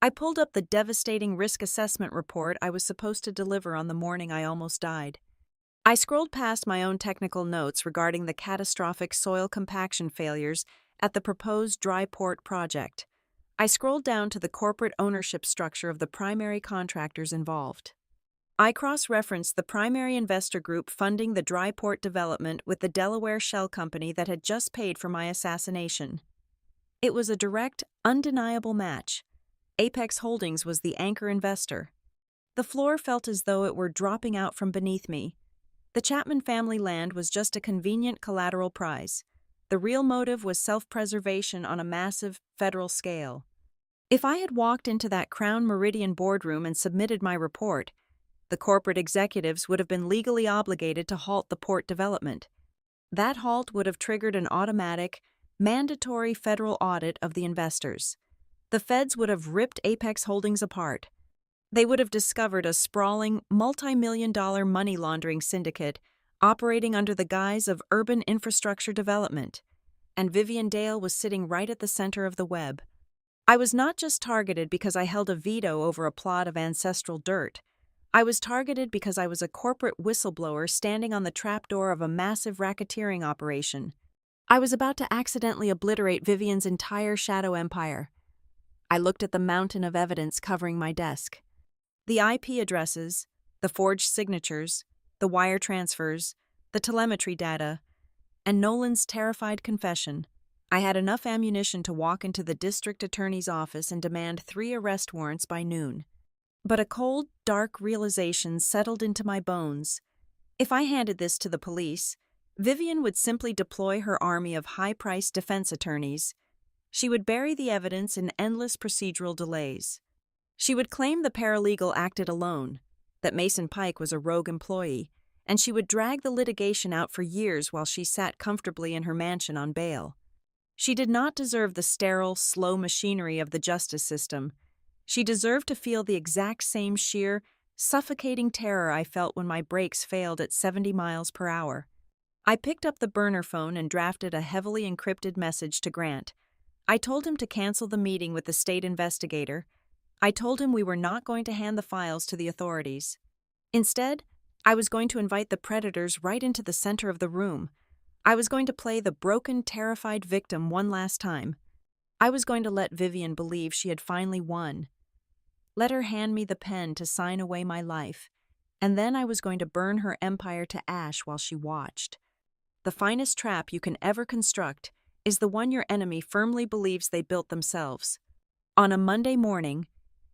I pulled up the devastating risk assessment report I was supposed to deliver on the morning I almost died. I scrolled past my own technical notes regarding the catastrophic soil compaction failures at the proposed dry port project. I scrolled down to the corporate ownership structure of the primary contractors involved. I cross-referenced the primary investor group funding the dry port development with the Delaware shell company that had just paid for my assassination. It was a direct, undeniable match. Apex Holdings was the anchor investor. The floor felt as though it were dropping out from beneath me. The Chapman family land was just a convenient collateral prize. The real motive was self-preservation on a massive, federal scale. If I had walked into that Crown Meridian boardroom and submitted my report, the corporate executives would have been legally obligated to halt the port development. That halt would have triggered an automatic, mandatory federal audit of the investors. The feds would have ripped Apex Holdings apart. They would have discovered a sprawling, multi-million-dollar money laundering syndicate operating under the guise of urban infrastructure development. And Vivian Dale was sitting right at the center of the web. I was not just targeted because I held a veto over a plot of ancestral dirt. I was targeted because I was a corporate whistleblower standing on the trapdoor of a massive racketeering operation. I was about to accidentally obliterate Vivian's entire shadow empire. I looked at the mountain of evidence covering my desk. The IP addresses, the forged signatures, the wire transfers, the telemetry data, and Nolan's terrified confession. I had enough ammunition to walk into the district attorney's office and demand 3 arrest warrants by noon. But a cold, dark realization settled into my bones. If I handed this to the police, Vivian would simply deploy her army of high-priced defense attorneys. She would bury the evidence in endless procedural delays. She would claim the paralegal acted alone, that Mason Pike was a rogue employee, and she would drag the litigation out for years while she sat comfortably in her mansion on bail. She did not deserve the sterile, slow machinery of the justice system. She deserved to feel the exact same sheer, suffocating terror I felt when my brakes failed at 70 miles per hour. I picked up the burner phone and drafted a heavily encrypted message to Grant. I told him to cancel the meeting with the state investigator. I told him we were not going to hand the files to the authorities. Instead, I was going to invite the predators right into the center of the room. I was going to play the broken, terrified victim one last time. I was going to let Vivian believe she had finally won. Let her hand me the pen to sign away my life, and then I was going to burn her empire to ash while she watched. The finest trap you can ever construct is the one your enemy firmly believes they built themselves. On a Monday morning,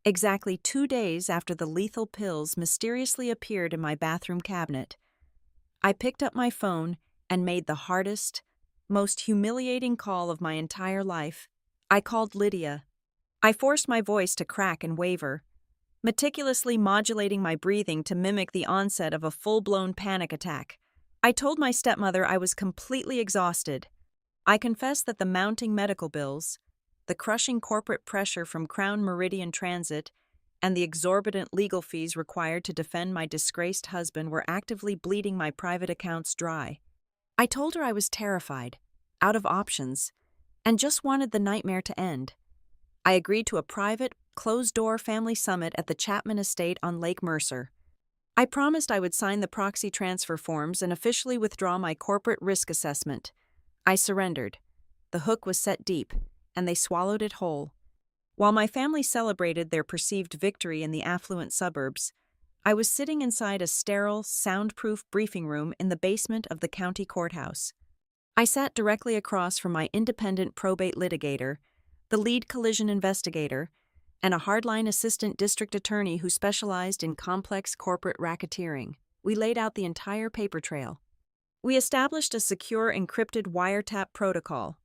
exactly 2 days after the lethal pills mysteriously appeared in my bathroom cabinet, I picked up my phone and made the hardest, most humiliating call of my entire life. I called Lydia. I forced my voice to crack and waver, meticulously modulating my breathing to mimic the onset of a full-blown panic attack. I told my stepmother I was completely exhausted. I confessed that the mounting medical bills, the crushing corporate pressure from Crown Meridian Transit, and the exorbitant legal fees required to defend my disgraced husband were actively bleeding my private accounts dry. I told her I was terrified, out of options, and just wanted the nightmare to end. I agreed to a private, closed-door family summit at the Chapman Estate on Lake Mercer. I promised I would sign the proxy transfer forms and officially withdraw my corporate risk assessment. I surrendered. The hook was set deep, and they swallowed it whole. While my family celebrated their perceived victory in the affluent suburbs, I was sitting inside a sterile, soundproof briefing room in the basement of the county courthouse. I sat directly across from my independent probate litigator, the lead collision investigator, and a hardline assistant district attorney who specialized in complex corporate racketeering. We laid out the entire paper trail. We established a secure encrypted wiretap protocol.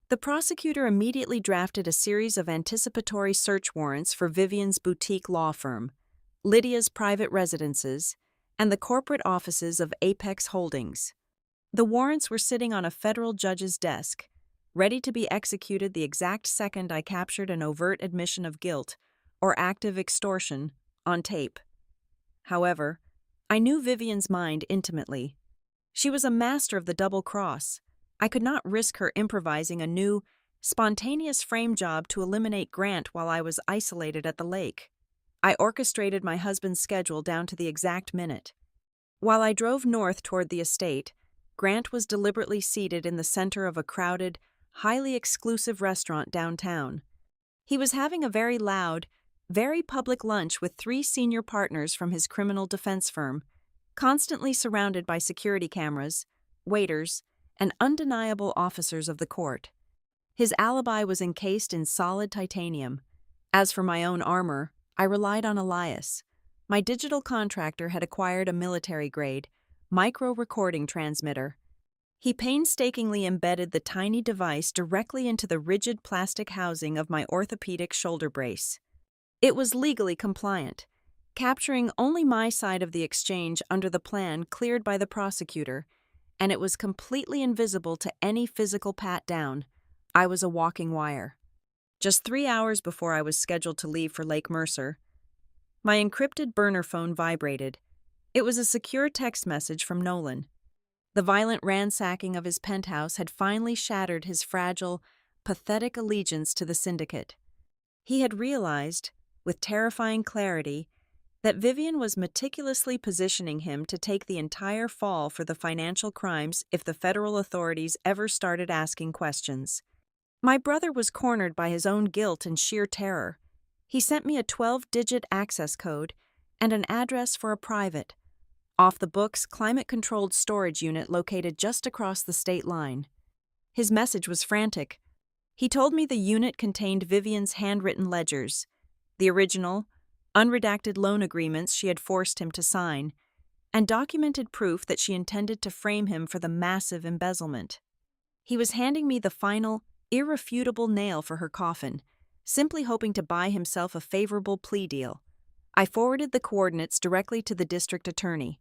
The prosecutor immediately drafted a series of anticipatory search warrants for Vivian's boutique law firm, Lydia's private residences, and the corporate offices of Apex Holdings. The warrants were sitting on a federal judge's desk, ready to be executed the exact second I captured an overt admission of guilt or active extortion on tape. However, I knew Vivian's mind intimately. She was a master of the double cross. I could not risk her improvising a new, spontaneous frame job to eliminate Grant while I was isolated at the lake. I orchestrated my husband's schedule down to the exact minute. While I drove north toward the estate, Grant was deliberately seated in the center of a crowded, highly exclusive restaurant downtown. He was having a very loud, very public lunch with 3 senior partners from his criminal defense firm, constantly surrounded by security cameras, waiters, and undeniable officers of the court. His alibi was encased in solid titanium. As for my own armor, I relied on Elias. My digital contractor had acquired a military-grade, micro-recording transmitter. He painstakingly embedded the tiny device directly into the rigid plastic housing of my orthopedic shoulder brace. It was legally compliant, capturing only my side of the exchange under the plan cleared by the prosecutor, and it was completely invisible to any physical pat-down. I was a walking wire. Just 3 hours before I was scheduled to leave for Lake Mercer, my encrypted burner phone vibrated. It was a secure text message from Nolan. The violent ransacking of his penthouse had finally shattered his fragile, pathetic allegiance to the syndicate. He had realized, with terrifying clarity, that Vivian was meticulously positioning him to take the entire fall for the financial crimes if the federal authorities ever started asking questions. My brother was cornered by his own guilt and sheer terror. He sent me a 12-digit access code and an address for a private, off-the-books, climate-controlled storage unit located just across the state line. His message was frantic. He told me the unit contained Vivian's handwritten ledgers, the original, unredacted loan agreements she had forced him to sign, and documented proof that she intended to frame him for the massive embezzlement. He was handing me the final, irrefutable nail for her coffin, simply hoping to buy himself a favorable plea deal. I forwarded the coordinates directly to the district attorney.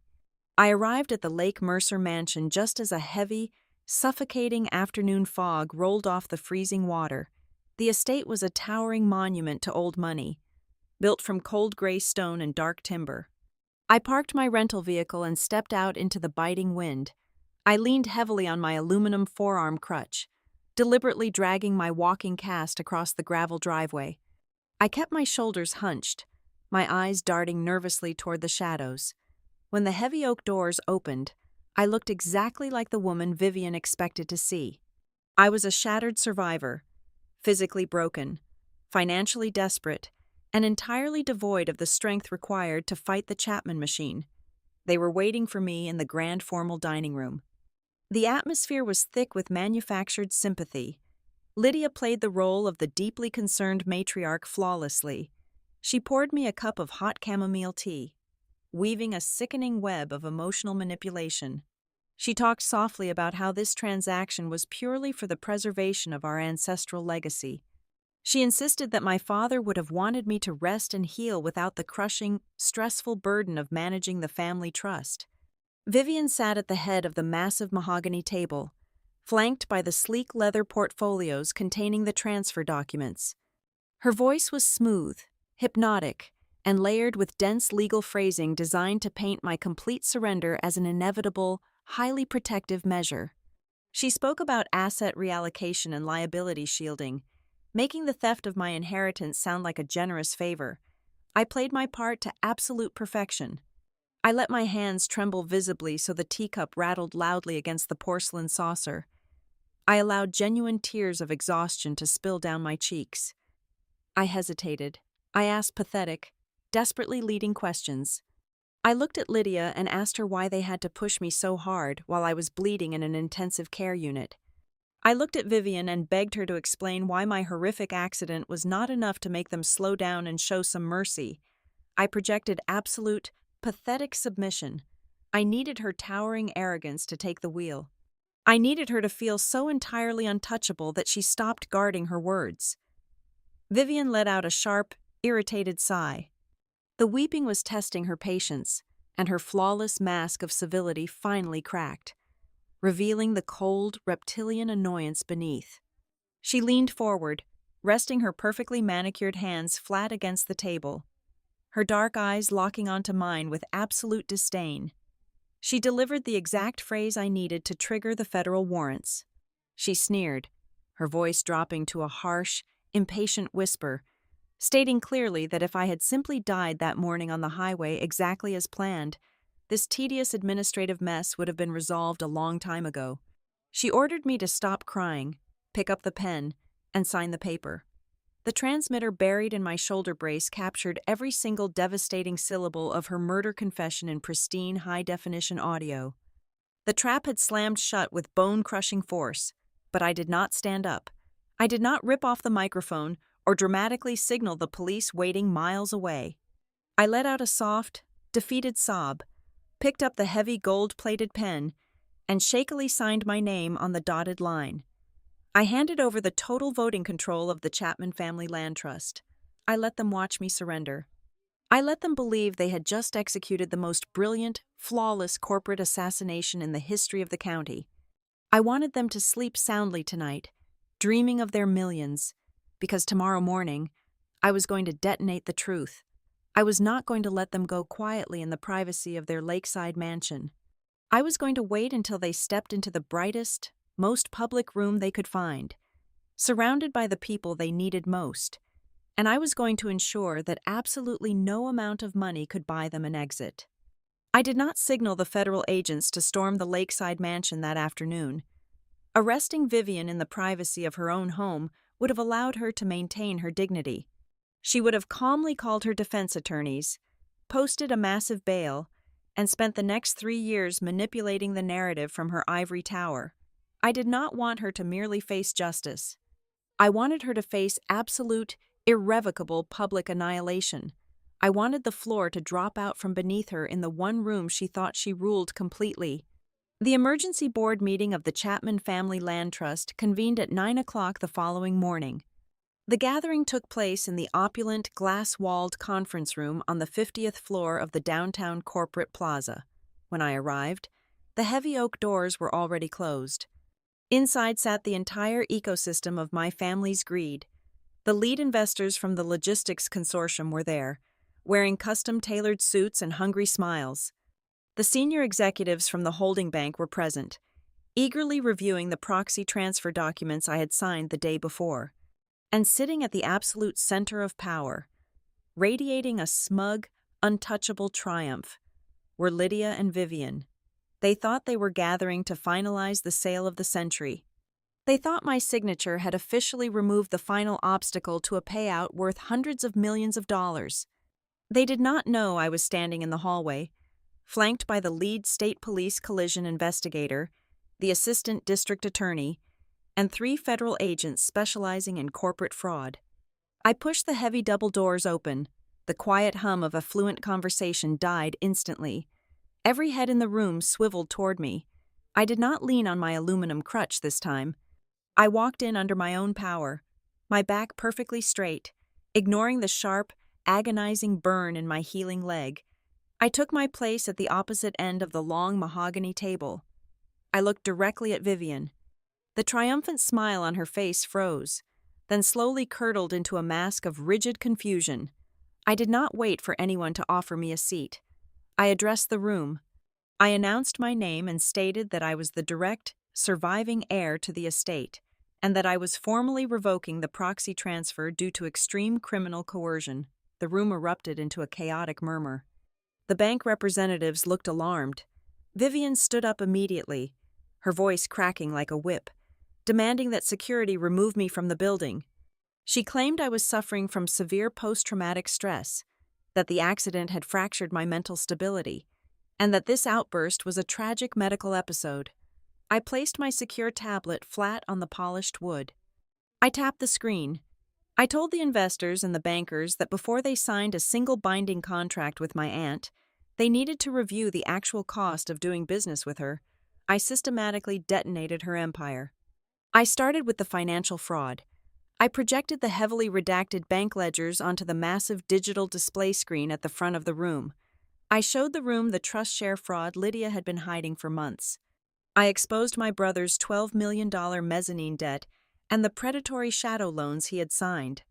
I arrived at the Lake Mercer mansion just as a heavy, suffocating afternoon fog rolled off the freezing water. The estate was a towering monument to old money, built from cold gray stone and dark timber. I parked my rental vehicle and stepped out into the biting wind. I leaned heavily on my aluminum forearm crutch, deliberately dragging my walking cast across the gravel driveway. I kept my shoulders hunched, my eyes darting nervously toward the shadows. When the heavy oak doors opened, I looked exactly like the woman Vivian expected to see. I was a shattered survivor, physically broken, financially desperate, and entirely devoid of the strength required to fight the Chapman machine. They were waiting for me in the grand formal dining room. The atmosphere was thick with manufactured sympathy. Lydia played the role of the deeply concerned matriarch flawlessly. She poured me a cup of hot chamomile tea, weaving a sickening web of emotional manipulation. She talked softly about how this transaction was purely for the preservation of our ancestral legacy. She insisted that my father would have wanted me to rest and heal without the crushing, stressful burden of managing the family trust. Vivian sat at the head of the massive mahogany table, flanked by the sleek leather portfolios containing the transfer documents. Her voice was smooth, hypnotic, and layered with dense legal phrasing designed to paint my complete surrender as an inevitable, highly protective measure. She spoke about asset reallocation and liability shielding, making the theft of my inheritance sound like a generous favor. I played my part to absolute perfection. I let my hands tremble visibly so the teacup rattled loudly against the porcelain saucer. I allowed genuine tears of exhaustion to spill down my cheeks. I hesitated. I asked pathetic, desperately leading questions. I looked at Lydia and asked her why they had to push me so hard while I was bleeding in an intensive care unit. I looked at Vivian and begged her to explain why my horrific accident was not enough to make them slow down and show some mercy. I projected absolute, pathetic submission. I needed her towering arrogance to take the wheel. I needed her to feel so entirely untouchable that she stopped guarding her words. Vivian let out a sharp, irritated sigh. The weeping was testing her patience, and her flawless mask of civility finally cracked, revealing the cold, reptilian annoyance beneath. She leaned forward, resting her perfectly manicured hands flat against the table, her dark eyes locking onto mine with absolute disdain. She delivered the exact phrase I needed to trigger the federal warrants. She sneered, her voice dropping to a harsh, impatient whisper, stating clearly that if I had simply died that morning on the highway exactly as planned, this tedious administrative mess would have been resolved a long time ago. She ordered me to stop crying, pick up the pen, and sign the paper. The transmitter buried in my shoulder brace captured every single devastating syllable of her murder confession in pristine high-definition audio. The trap had slammed shut with bone-crushing force, but I did not stand up. I did not rip off the microphone or dramatically signal the police waiting miles away. I let out a soft, defeated sob, picked up the heavy gold-plated pen, and shakily signed my name on the dotted line. I handed over the total voting control of the Chapman Family Land Trust. I let them watch me surrender. I let them believe they had just executed the most brilliant, flawless corporate assassination in the history of the county. I wanted them to sleep soundly tonight, dreaming of their millions, because tomorrow morning, I was going to detonate the truth. I was not going to let them go quietly in the privacy of their lakeside mansion. I was going to wait until they stepped into the brightest, most public room they could find, surrounded by the people they needed most, and I was going to ensure that absolutely no amount of money could buy them an exit. I did not signal the federal agents to storm the lakeside mansion that afternoon. Arresting Vivian in the privacy of her own home would have allowed her to maintain her dignity. She would have calmly called her defense attorneys, posted a massive bail, and spent the next 3 years manipulating the narrative from her ivory tower. I did not want her to merely face justice. I wanted her to face absolute, irrevocable public annihilation. I wanted the floor to drop out from beneath her in the one room she thought she ruled completely. The emergency board meeting of the Chapman Family Land Trust convened at 9 o'clock the following morning. The gathering took place in the opulent, glass-walled conference room on the 50th floor of the downtown corporate plaza. When I arrived, the heavy oak doors were already closed. Inside sat the entire ecosystem of my family's greed. The lead investors from the logistics consortium were there, wearing custom-tailored suits and hungry smiles. The senior executives from the holding bank were present, eagerly reviewing the proxy transfer documents I had signed the day before. And sitting at the absolute center of power, radiating a smug, untouchable triumph, were Lydia and Vivian. They thought they were gathering to finalize the sale of the century. They thought my signature had officially removed the final obstacle to a payout worth hundreds of millions of dollars. They did not know I was standing in the hallway, flanked by the lead state police collision investigator, the assistant district attorney, and 3 federal agents specializing in corporate fraud. I pushed the heavy double doors open. The quiet hum of affluent conversation died instantly. Every head in the room swiveled toward me. I did not lean on my aluminum crutch this time. I walked in under my own power, my back perfectly straight, ignoring the sharp, agonizing burn in my healing leg. I took my place at the opposite end of the long mahogany table. I looked directly at Vivian. The triumphant smile on her face froze, then slowly curdled into a mask of rigid confusion. I did not wait for anyone to offer me a seat. I addressed the room. I announced my name and stated that I was the direct, surviving heir to the estate, and that I was formally revoking the proxy transfer due to extreme criminal coercion. The room erupted into a chaotic murmur. The bank representatives looked alarmed. Vivian stood up immediately, her voice cracking like a whip, demanding that security remove me from the building. She claimed I was suffering from severe post-traumatic stress, that the accident had fractured my mental stability, and that this outburst was a tragic medical episode. I placed my secure tablet flat on the polished wood. I tapped the screen. I told the investors and the bankers that before they signed a single binding contract with my aunt, they needed to review the actual cost of doing business with her. I systematically detonated her empire. I started with the financial fraud. I projected the heavily redacted bank ledgers onto the massive digital display screen at the front of the room. I showed the room the trust share fraud Lydia had been hiding for months. I exposed my brother's $12 million mezzanine debt and the predatory shadow loans he had signed.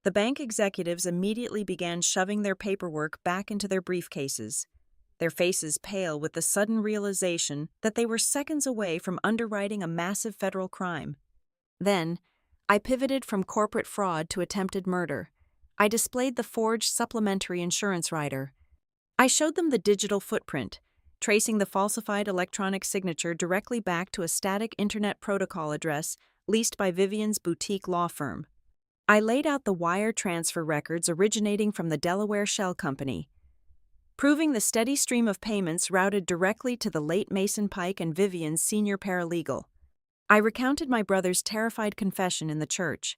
The bank executives immediately began shoving their paperwork back into their briefcases, their faces pale with the sudden realization that they were seconds away from underwriting a massive federal crime. Then, I pivoted from corporate fraud to attempted murder. I displayed the forged supplementary insurance rider. I showed them the digital footprint, tracing the falsified electronic signature directly back to a static Internet Protocol address leased by Vivian's boutique law firm. I laid out the wire transfer records originating from the Delaware Shell Company, proving the steady stream of payments routed directly to the late Mason Pike and Vivian's senior paralegal. I recounted my brother's terrified confession in the church.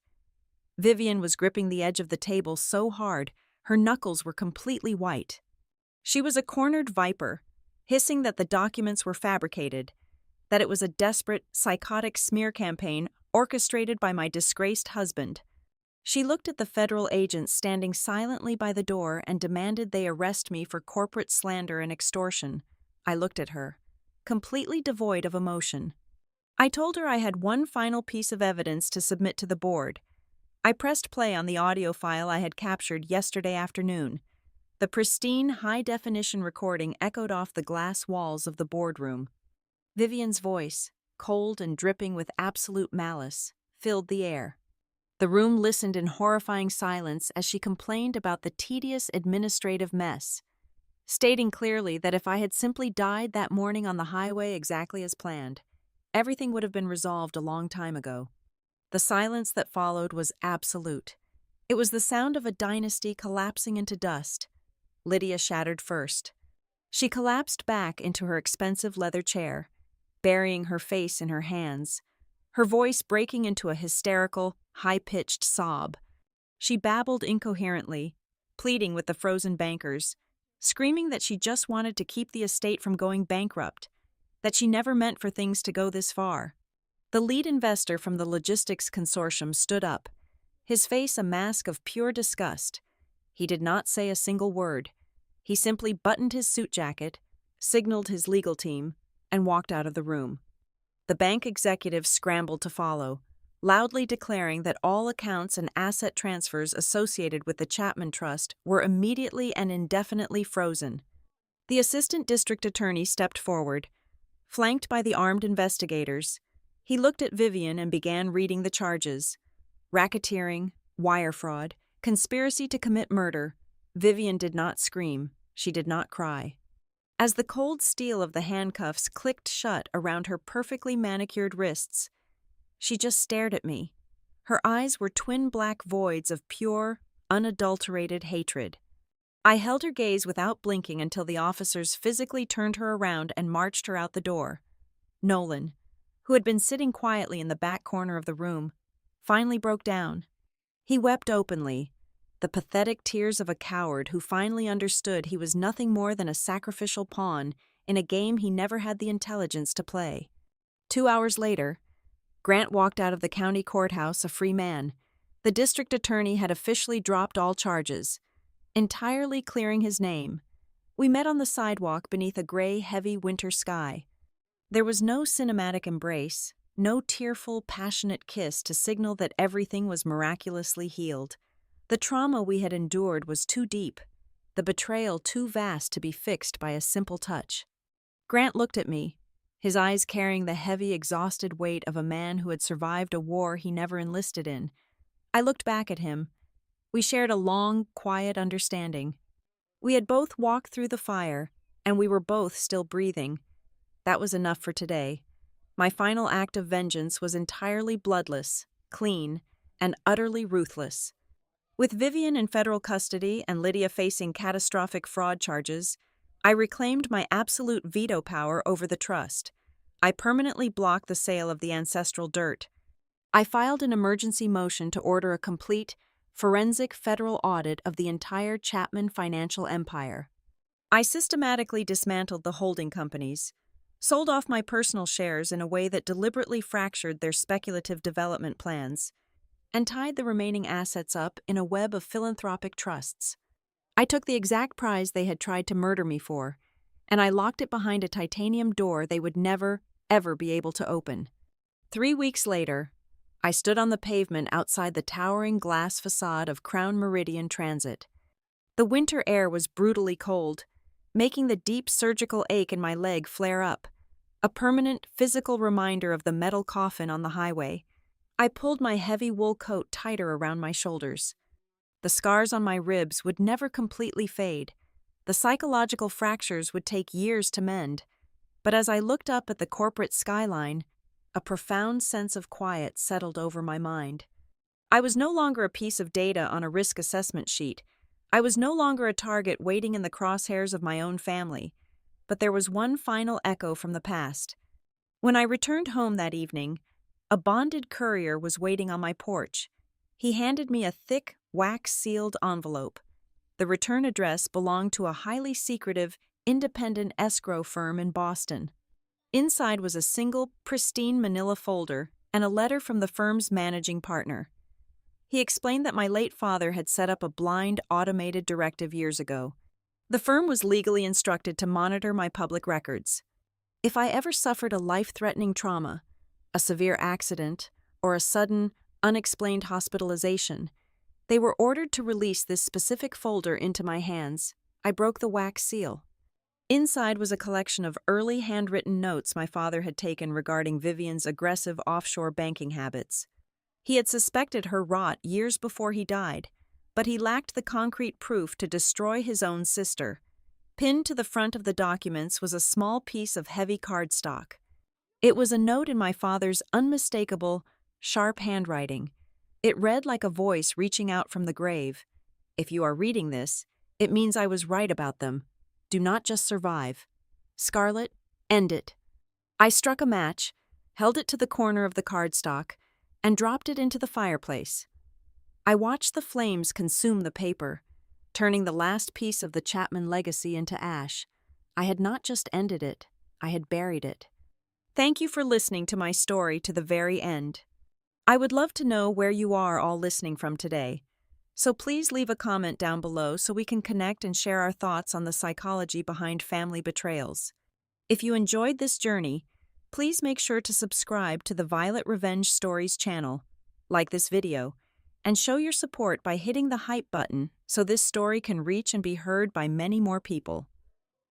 Vivian was gripping the edge of the table so hard, her knuckles were completely white. She was a cornered viper, hissing that the documents were fabricated, that it was a desperate, psychotic smear campaign orchestrated by my disgraced husband. She looked at the federal agents standing silently by the door and demanded they arrest me for corporate slander and extortion. I looked at her, completely devoid of emotion. I told her I had one final piece of evidence to submit to the board. I pressed play on the audio file I had captured yesterday afternoon. The pristine, high-definition recording echoed off the glass walls of the boardroom. Vivian's voice, cold and dripping with absolute malice, filled the air. The room listened in horrifying silence as she complained about the tedious administrative mess, stating clearly that if I had simply died that morning on the highway exactly as planned, everything would have been resolved a long time ago. The silence that followed was absolute. It was the sound of a dynasty collapsing into dust. Lydia shattered first. She collapsed back into her expensive leather chair, burying her face in her hands, her voice breaking into a hysterical, high-pitched sob. She babbled incoherently, pleading with the frozen bankers, screaming that she just wanted to keep the estate from going bankrupt, that she never meant for things to go this far. The lead investor from the logistics consortium stood up, his face a mask of pure disgust. He did not say a single word. He simply buttoned his suit jacket, signaled his legal team, and walked out of the room. The bank executives scrambled to follow, loudly declaring that all accounts and asset transfers associated with the Chapman Trust were immediately and indefinitely frozen. The assistant district attorney stepped forward. Flanked by the armed investigators, he looked at Vivian and began reading the charges. Racketeering, wire fraud, conspiracy to commit murder. Vivian did not scream. She did not cry. As the cold steel of the handcuffs clicked shut around her perfectly manicured wrists, she just stared at me. Her eyes were twin black voids of pure, unadulterated hatred. I held her gaze without blinking until the officers physically turned her around and marched her out the door. Nolan, who had been sitting quietly in the back corner of the room, finally broke down. He wept openly, the pathetic tears of a coward who finally understood he was nothing more than a sacrificial pawn in a game he never had the intelligence to play. 2 hours later, Grant walked out of the county courthouse a free man. The district attorney had officially dropped all charges, entirely clearing his name. We met on the sidewalk beneath a gray, heavy winter sky. There was no cinematic embrace, no tearful, passionate kiss to signal that everything was miraculously healed. The trauma we had endured was too deep, the betrayal too vast to be fixed by a simple touch. Grant looked at me, his eyes carrying the heavy, exhausted weight of a man who had survived a war he never enlisted in. I looked back at him. We shared a long, quiet understanding. We had both walked through the fire, and we were both still breathing. That was enough for today. My final act of vengeance was entirely bloodless, clean, and utterly ruthless. With Vivian in federal custody and Lydia facing catastrophic fraud charges, I reclaimed my absolute veto power over the trust. I permanently blocked the sale of the ancestral dirt. I filed an emergency motion to order a complete, forensic federal audit of the entire Chapman financial empire. I systematically dismantled the holding companies, sold off my personal shares in a way that deliberately fractured their speculative development plans, and tied the remaining assets up in a web of philanthropic trusts. I took the exact prize they had tried to murder me for, and I locked it behind a titanium door they would never, ever be able to open. 3 weeks later, I stood on the pavement outside the towering glass facade of Crown Meridian Transit. The winter air was brutally cold, making the deep surgical ache in my leg flare up, a permanent physical reminder of the metal coffin on the highway. I pulled my heavy wool coat tighter around my shoulders. The scars on my ribs would never completely fade. The psychological fractures would take years to mend. But as I looked up at the corporate skyline, a profound sense of quiet settled over my mind. I was no longer a piece of data on a risk assessment sheet. I was no longer a target waiting in the crosshairs of my own family. But there was one final echo from the past. When I returned home that evening, a bonded courier was waiting on my porch. He handed me a thick, wax-sealed envelope. The return address belonged to a highly secretive, independent escrow firm in Boston. Inside was a single, pristine manila folder and a letter from the firm's managing partner. He explained that my late father had set up a blind, automated directive years ago. The firm was legally instructed to monitor my public records. If I ever suffered a life-threatening trauma, a severe accident, or a sudden, unexplained hospitalization, they were ordered to release this specific folder into my hands. I broke the wax seal. Inside was a collection of early handwritten notes my father had taken regarding Vivian's aggressive offshore banking habits. He had suspected her rot years before he died, but he lacked the concrete proof to destroy his own sister. Pinned to the front of the documents was a small piece of heavy cardstock. It was a note in my father's unmistakable, sharp handwriting. It read like a voice reaching out from the grave. If you are reading this, it means I was right about them. Do not just survive. Scarlett, end it. I struck a match, held it to the corner of the cardstock, and dropped it into the fireplace. I watched the flames consume the paper, turning the last piece of the Chapman legacy into ash. I had not just ended it, I had buried it. Thank you for listening to my story to the very end. I would love to know where you are all listening from today, so please leave a comment down below so we can connect and share our thoughts on the psychology behind family betrayals. If you enjoyed this journey, please make sure to subscribe to the Violet Revenge Stories channel, like this video, and show your support by hitting the hype button so this story can reach and be heard by many more people.